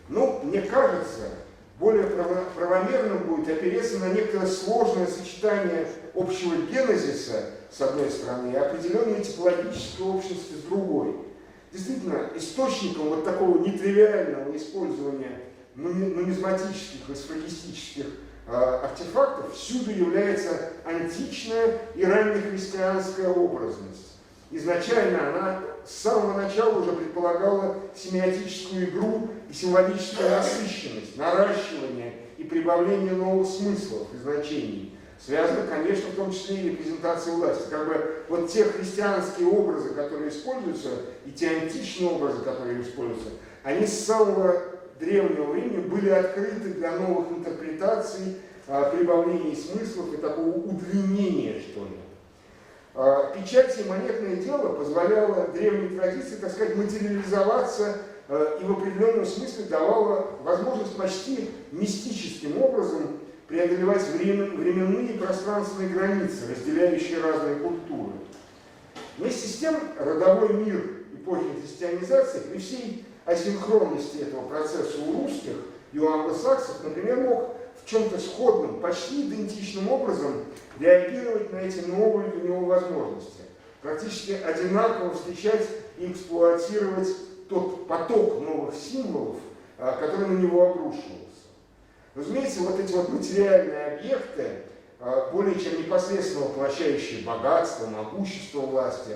Ну, мне кажется, более правомерным будет опереться на некоторое сложное сочетание общего генезиса, с одной стороны, и определенной типологической общности с другой. Действительно, источником вот такого нетривиального использования нумизматических и сфрагистических артефактов всюду является античная и раннехристианская образность. Изначально она с самого начала уже предполагала семиотическую игру и символическую насыщенность, наращивание и прибавление новых смыслов и значений. Связано, конечно, в том числе и репрезентацией власти. Как бы вот те христианские образы, которые используются, и те античные образы, которые используются, они с самого древнего времени были открыты для новых интерпретаций, прибавления смыслов и такого удлинения, что ли. Печать и монетное дело позволяло древней традиции, так сказать, материализоваться и в определенном смысле давало возможность почти мистическим образом преодолевать временные и пространственные границы, разделяющие разные культуры. Вместе с тем, родовой мир эпохи христианизации при всей асинхронности этого процесса у русских и у англосаксов, например, мог в чем-то сходном, почти идентичным образом реагировать на эти новые для него возможности, практически одинаково встречать и эксплуатировать тот поток новых символов, который на него обрушивался. Разумеется, вот эти вот материальные объекты, более чем непосредственно воплощающие богатство, могущество власти,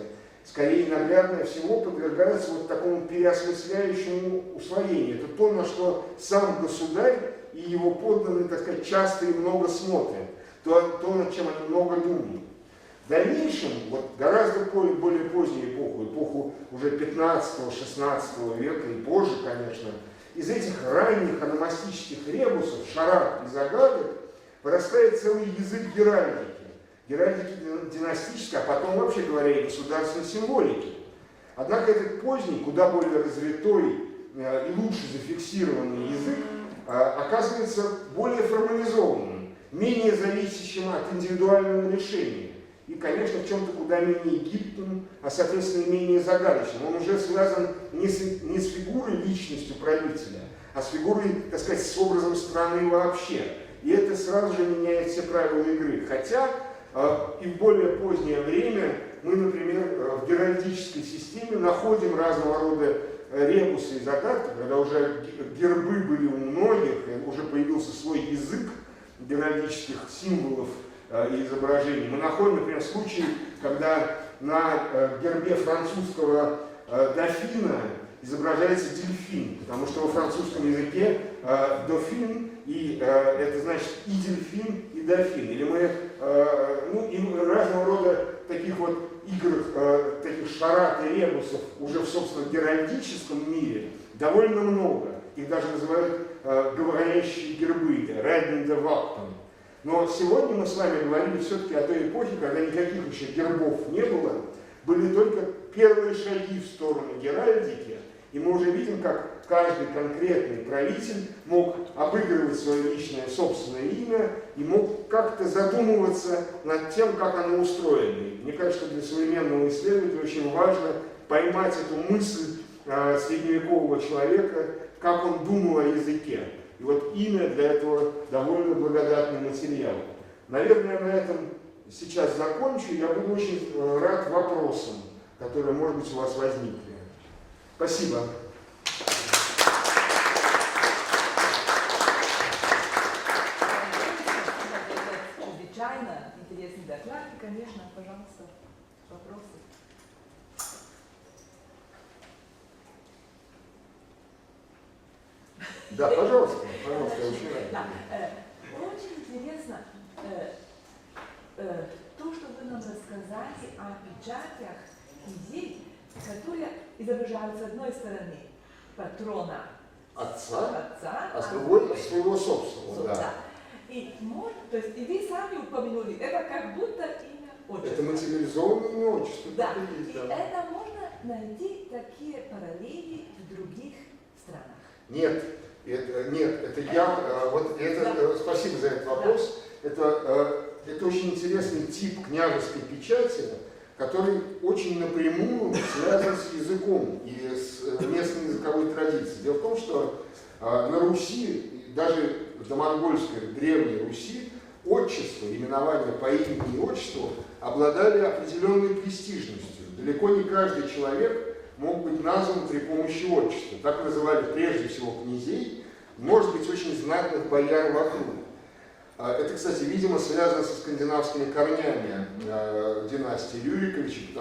скорее наглядно всего подвергаются вот такому переосмысляющему усвоению. Это то, на что сам государь и его подданные, так сказать, часто и много смотрят, то над чем они много думают. В дальнейшем, вот гораздо более позднюю эпоху уже 15-16 века и позже, конечно, из этих ранних ономастических ребусов, шарат и загадок вырастает целый язык геральдики династической, а потом, вообще говоря, и государственной символики. Однако этот поздний, куда более развитой и лучше зафиксированный язык оказывается более формализованным, менее зависящим от индивидуального решения. И, конечно, в чем-то куда менее гибким, а, соответственно, менее загадочным. Он уже связан не с фигурой личностью правителя, а с фигурой, так сказать, с образом страны вообще. И это сразу же меняет все правила игры. Хотя и в более позднее время мы, например, в геральдической системе находим разного рода ребусы и загадки, когда уже гербы были у многих, и уже появился свой язык геральдических символов и изображений. Мы находим, например, случаи, когда на гербе французского дофина изображается дельфин, потому что во французском языке дофин и это значит и дельфин, и дофин. Или мы и разного рода таких вот игр, таких шарат и ребусов уже в, собственно, геральдическом мире довольно много. Их даже называют говорящие гербы, Реден де Вактон. Но сегодня мы с вами говорили все-таки о той эпохе, когда никаких еще гербов не было, были только первые шаги в сторону геральдики, и мы уже видим, как каждый конкретный правитель мог обыгрывать свое личное собственное имя и мог как-то задумываться над тем, как оно устроено. И мне кажется, что для современного исследователя очень важно поймать эту мысль средневекового человека, как он думал о языке. И вот имя для этого довольно благодатный материал. Наверное, на этом сейчас закончу. Я буду очень рад вопросам, которые, может быть, у вас возникли. Спасибо. Чрезвычайно интересный доклад. И, конечно, пожалуйста, вопросы. Да, пожалуйста, пожалуйста, я очень рад. Да, очень интересно то, что вы нам рассказали о печатях идей, которые изображают с одной стороны патрона Отца, отца, а с другой своего собственного. Да. И, то есть, и вы сами упомянули, это как будто имя отчества. Это материализованное имя отчества. Да, и это можно найти такие параллели в других странах? Нет, это я, вот это, спасибо за этот вопрос. Это очень интересный тип княжеской печати, который очень напрямую связан с языком и с местной языковой традицией. Дело в том, что на Руси, даже в домонгольской древней Руси, отчество, именование по имени и отчеству обладали определенной престижностью. Далеко не каждый человек мог быть назван при помощи отчества. Так называли прежде всего князей, может быть, очень знатных бояр вокруг. Это, кстати, видимо, связано со скандинавскими корнями династии Рюриковичей,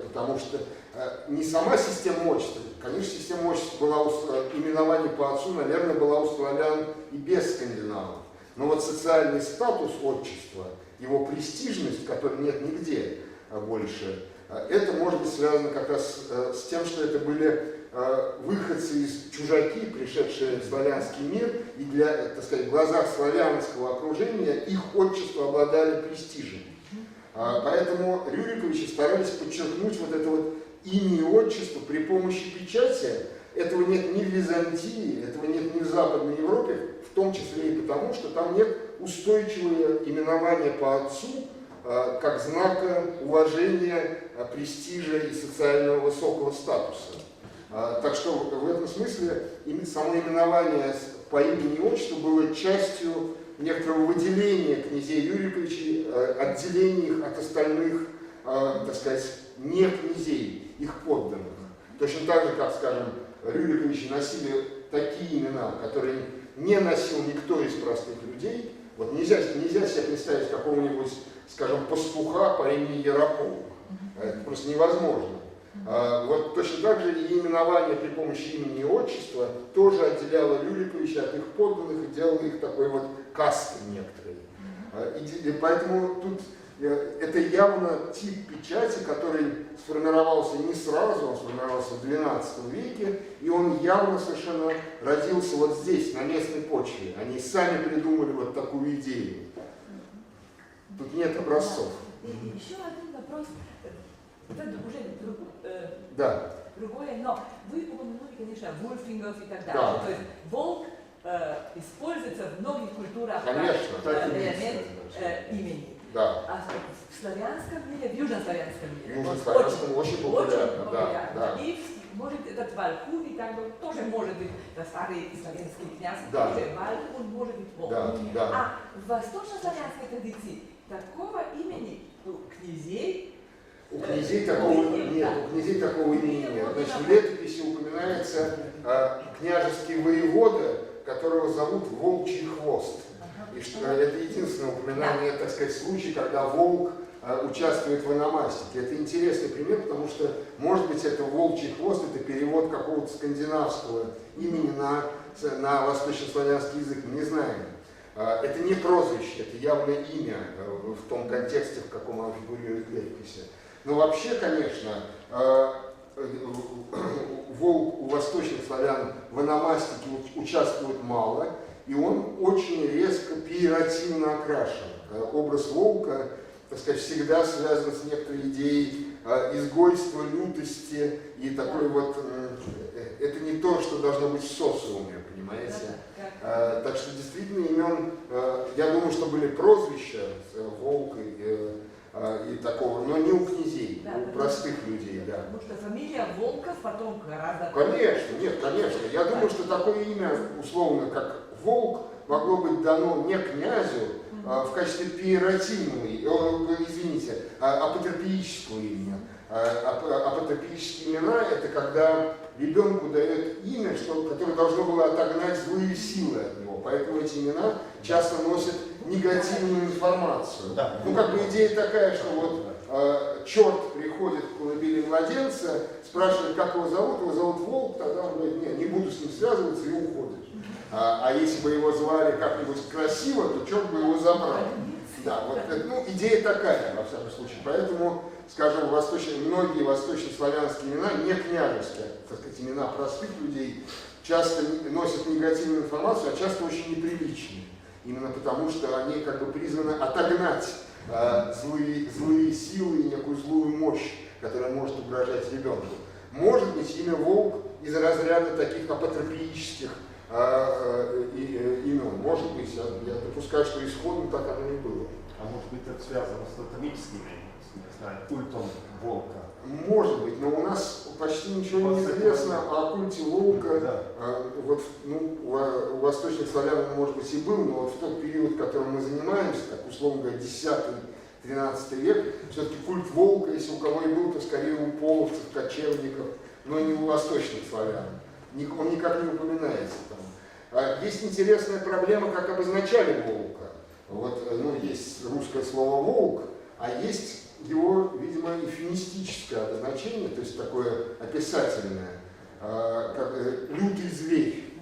потому что не сама система отчества, конечно, система отчества была, именование по отцу, наверное, была у славян и без скандинавов. Но вот социальный статус отчества, его престижность, которой нет нигде больше, это может быть связано как раз с тем, что это были выходцы из чужаки, пришедшие в славянский мир, и для, так сказать, в глазах славянского окружения их отчества обладали престижем. Поэтому Рюриковичи старались подчеркнуть вот это вот имя и отчество при помощи печати. Этого нет ни в Византии, этого нет ни в Западной Европе, в том числе и потому, что там нет устойчивого именования по отцу, как знака уважения, престижа и социального высокого статуса. Так что в этом смысле само именование по имени и отчеству было частью некоторого выделения князей Рюриковичей, отделения их от остальных, так сказать, не князей, их подданных. Точно так же, как, скажем, Рюриковичи носили такие имена, которые не носил никто из простых людей. Вот нельзя себе представить какого-нибудь, скажем, пастуха по имени Яропол. Это просто невозможно. Вот точно так же и именование при помощи имени и отчества тоже отделяло Рюриковичей от их подданных и делало их такой вот кастой некоторой. И поэтому тут это явно тип печати, который сформировался не сразу, он сформировался в XII веке, и он явно совершенно родился вот здесь, на местной почве. Они сами придумали вот такую идею. Тут нет образцов. И еще один вопрос. Это уже Да. другое, но вы упомянули, конечно, вульфингов и так далее. Да. То есть волк используется в многих культурах Конечно, как элемент имени. Да. А в славянском мире, в южнославянском мире, Южнославянском очень популярно, да. И может этот Валкун, и так тоже может быть старый славянский князь, да. тоже Валкун, может быть волк. Да. А в восточнославянской традиции такого имени у князей у князей такого нет, у князей такого имени нет. Значит, в летописи упоминается княжеский воевода, которого зовут Волчий Хвост. И что это единственное упоминание, так сказать, случай, когда волк участвует в ономастике. Это интересный пример, потому что, может быть, это Волчий Хвост, это перевод какого-то скандинавского имени на восточнославянский язык, мы не знаем. Это не прозвище, это явно имя в том контексте, в каком оно фигурирует в летописи. Но вообще, конечно, волк у восточных славян в ономастике участвует мало, и он очень резко пиеративно окрашен. Образ волка, так сказать, всегда связан с некоторой идеей изгойства, лютости, и такой вот, это не то, что должно быть в социуме, понимаете? Так что действительно имен, я думаю, что были прозвища волк и такого, но не у князей, да, у простых людей, да. Потому что фамилия Волков потом гораздо... Конечно, нет, конечно. Я думаю, что такое имя, условно, как Волк, могло быть дано не князю в качестве пиеративного, извините, апотропиического имени. Апотропические имена – это когда ребенку дает имя, которое должно было отогнать злые силы от него. Поэтому эти имена часто носят негативную информацию. Да. Ну, как бы идея такая, что вот черт приходит к колыбели младенца, спрашивает, как его зовут Волк, тогда он говорит, нет, не буду с ним связываться, и уходит. А если бы его звали как-нибудь красиво, то черт бы его забрал. Да, вот, ну, идея такая, во всяком случае. Поэтому, скажем, многие восточнославянские имена, не княжеские, так сказать, имена простых людей, часто носят негативную информацию, а часто очень неприличные. Именно потому, что они как бы призваны отогнать злые силы и некую злую мощь, которая может угрожать ребенку. Может быть, имя Волк из разряда таких апотропиических имен. Может быть, я допускаю, что исходно так оно и было. А может быть, это связано с тотемическими, не знаю, культом волка? Может быть, но у нас почти ничего не известно о культе волка. Да. Вот, ну, у восточных славян он, может быть, и был, но вот в тот период, которым мы занимаемся, так условно говоря, 10-13 век, все-таки культ волка, если у кого и был, то скорее у половцев, кочевников, но не у восточных славян. Он никак не упоминается там. Есть интересная проблема, как обозначали волка. Вот, ну, есть русское слово «волк», а есть его, видимо, эвфемистическое обозначение, то есть такое описательное, как «лютый зверь».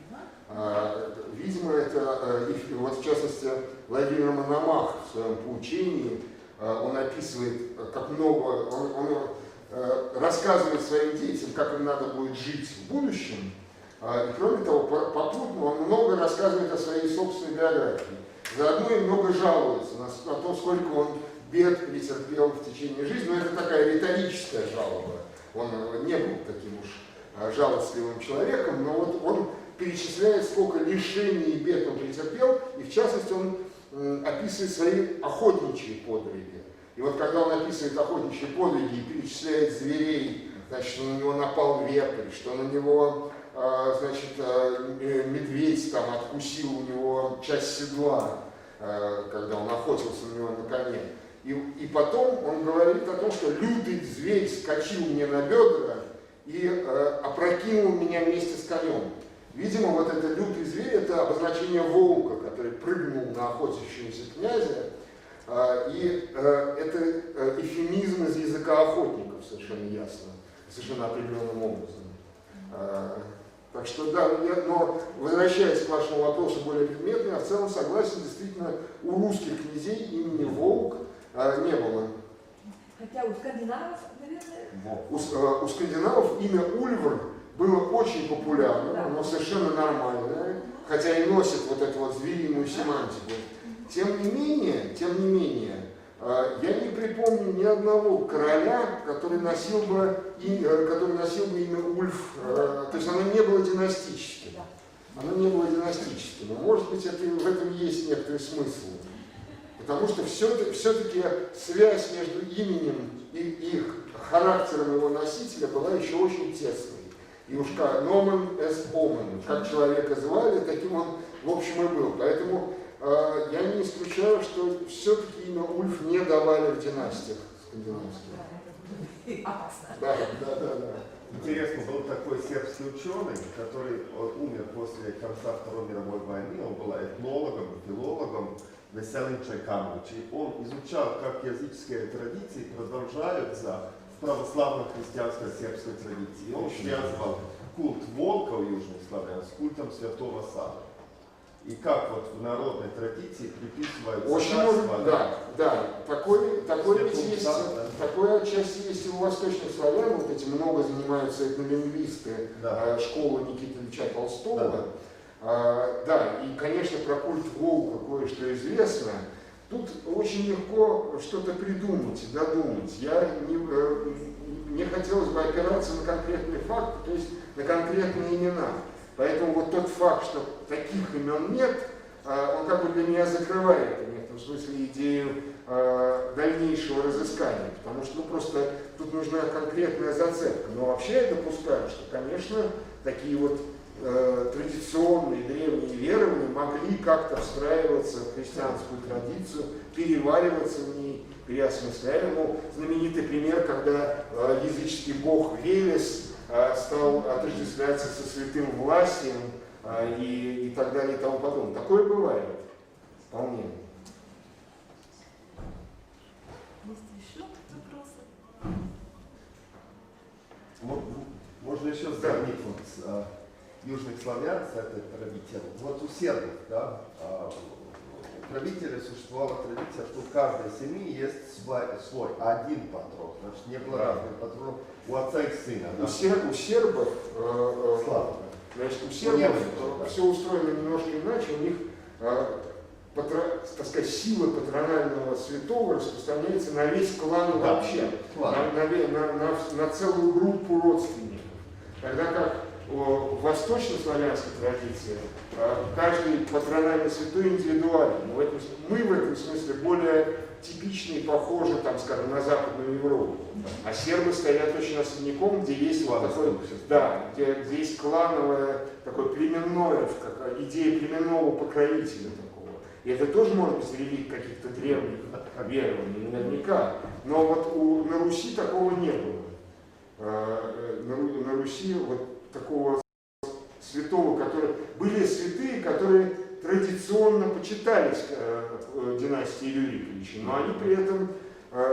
Видимо, это, вот в частности, Владимир Мономах в своем поучении, он описывает, как много, он рассказывает своим детям, как им надо будет жить в будущем, и кроме того, попутно он много рассказывает о своей собственной биографии. Заодно и много жалуется на то, сколько он бед претерпел в течение жизни, но это такая риторическая жалоба. Он не был таким уж жалостливым человеком, но вот он перечисляет, сколько лишений и бед он претерпел, и в частности он описывает свои охотничьи подвиги. И вот когда он описывает охотничьи подвиги и перечисляет зверей, значит, что на него напал вепрь, что на него, значит, медведь там откусил у него часть седла, когда он охотился на него на коне. И потом он говорит о том, что лютый зверь скочил мне на бедра и опрокинул меня вместе с конем. Видимо, вот этот лютый зверь — это обозначение волка, который прыгнул на охотящегося князя. И это эвфемизм из языка охотников, совершенно ясно, совершенно определенным образом. Так что да, но возвращаясь к вашему вопросу более предметно, я в целом согласен, действительно, у русских князей имени Волк не было. Хотя у скандинавов, наверное... У скандинавов имя Ульвр было очень популярным, оно совершенно нормальное, хотя и носит вот эту вот звериную семантику. Тем не менее, я не припомню ни одного короля, который носил бы имя Ульф, то есть оно не было династическим. Оно не было династическим, но может быть в этом есть некоторый смысл. Потому что все-таки связь между именем и характером его носителя была еще очень тесной. И уж как «номен эс омен», как человека звали, таким он в общем и был. Поэтому я не исключаю, что все-таки имя Ульф не давали в династиях скандинавских. Да. Интересно, был такой сербский ученый, который умер после конца Второй мировой войны, он был этнологом, филологом, Веселин Чайканович. И он изучал, как языческие традиции продолжаются в православно-христианской сербской традиции. И он связывал культ волка у южных славян с культом святого Савы. И как вот в народной традиции приписывается очень, да, такое ведь есть, такое отчасти есть и у восточных славян, вот эти много занимаются этнолингвисты школы Никиты Ильича Толстого. Да, и, конечно, про культ волка кое-что известно. Тут очень легко что-то придумать, додумать. Мне хотелось бы опираться на конкретные факты, то есть на конкретные имена. Поэтому вот тот факт, что таких имен нет, он как бы для меня закрывает в некотором смысле идею дальнейшего разыскания, потому что просто тут нужна конкретная зацепка. Но вообще я допускаю, что, конечно, такие вот традиционные древние верования могли как-то встраиваться в христианскую традицию, перевариваться в ней, переосмысляя. Ну, знаменитый пример, когда языческий бог Велес стал отождествляться со святым Власием и так далее и тому подобное. Такое бывает. Вполне. Есть еще вопросы? Можно еще сравнить вот южных славян с этой традицией. Вот у сербов, да, у правителя существовала традиция, что у каждой семьи есть свой один патрон. Значит, не было разных патронов у отца и сына. Да? У сербов, Слава. значит, у сербов все устроено немножко иначе. У них так сказать, сила патронального святого распространяется на весь клан вообще, на целую группу родственников. Тогда как в восточнославянской традиции каждый патрональный святой индивидуален. Мы в этом смысле более типичны и похожи, там, скажем, на Западную Европу. А сербы стоят очень особняком, где есть вот такой, да, где есть клановое, такое племенное, идея племенного покровителя такого. И это тоже может быть реликт каких-то древних верований, наверняка. Но вот на Руси такого не было. На Руси вот такого святого, которые были святые, которые традиционно почитались династии Рюриковичей, но они при этом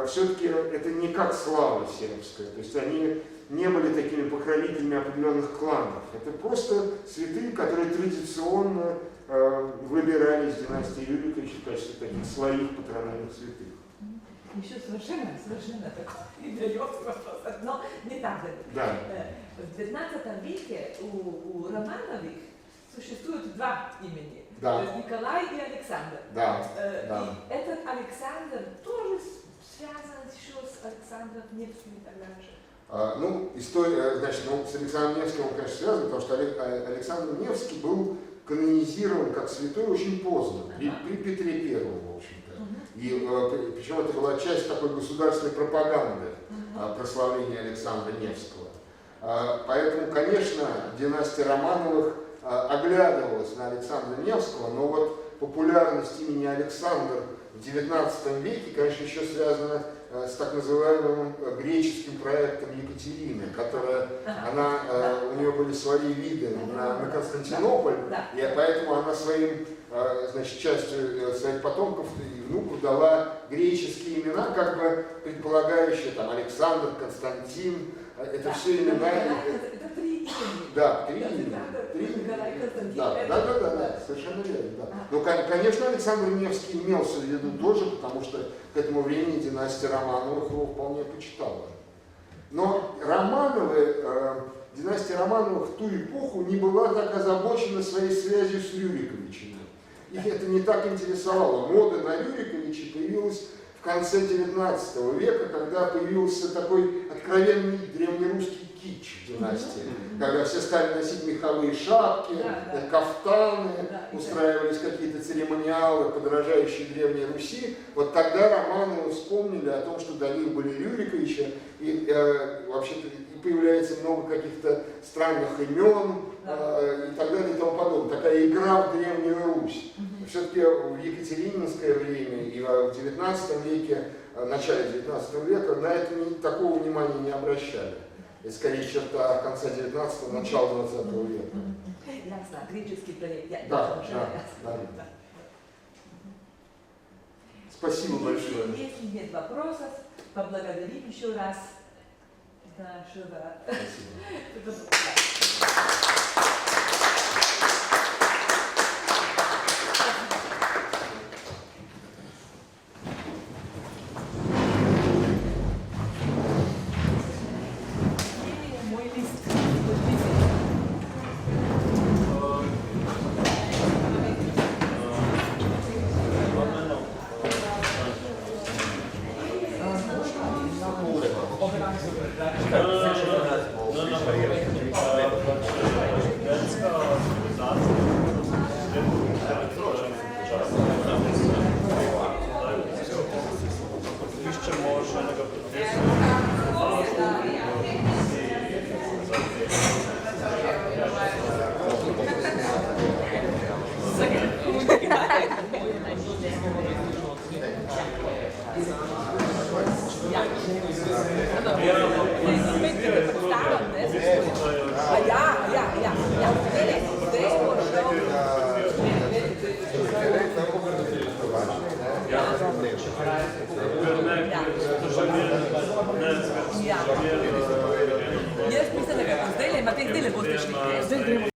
все-таки это не как слава сербская, то есть они не были такими покровителями определенных кланов. Это просто святые, которые традиционно выбирались из династии Рюриковичей в качестве таких своих патрональных святых. Еще совершенно такое идиотское, но не так же. Да. В 19 веке у Романовых существует два имени. Да. То есть Николай и Александр. Да. И этот Александр тоже связан еще с Александром Невским и так дальше. Ну, история, значит, с Александром Невским он, конечно, связан, потому что Александр Невский был канонизирован как святой очень поздно, при Петре Первом, в общем-то. И причем это была часть такой государственной пропаганды прославления Александра Невского. Поэтому, конечно, династия Романовых оглядывалась на Александра Невского, но вот популярность имени Александр в XIX веке, конечно, еще связана с так называемым греческим проектом Екатерины, у нее были свои виды на Константинополь, и поэтому она частью своих потомков и внуков дала греческие имена, как бы предполагающие там Александр, Константин, это все имена. Это три имени. Да, три имени. Да, совершенно верно. Да. Но, конечно, Александр Невский имелся в виду тоже, потому что к этому времени династия Романовых его вполне почитала. Но династия Романовых в ту эпоху не была так озабочена своей связью с Рюриковичами. Их это не так интересовало. Мода на Рюриковичей появилась в конце XIX века, когда появился такой откровенный древнерусский кич в династии, когда все стали носить меховые шапки, кафтаны, устраивались какие-то церемониалы, подражающие Древней Руси. Вот тогда Романовы вспомнили о том, что до них были Рюриковичи, и вообще-то появляется много каких-то странных имен и так далее и тому подобное. Такая игра в Древнюю Русь. Все-таки в Екатерининское время и в XIX веке, в начале XIX века на это такого внимания не обращали. Это скорее черта конца 19-го, начала 20 века. Ясно, греческий проект. Да. Спасибо большое. Если нет вопросов, поблагодарим еще раз нашего. Jaz mislim, da ga bo zdaj, ima teh zdaj boste šli. Zdaj gremo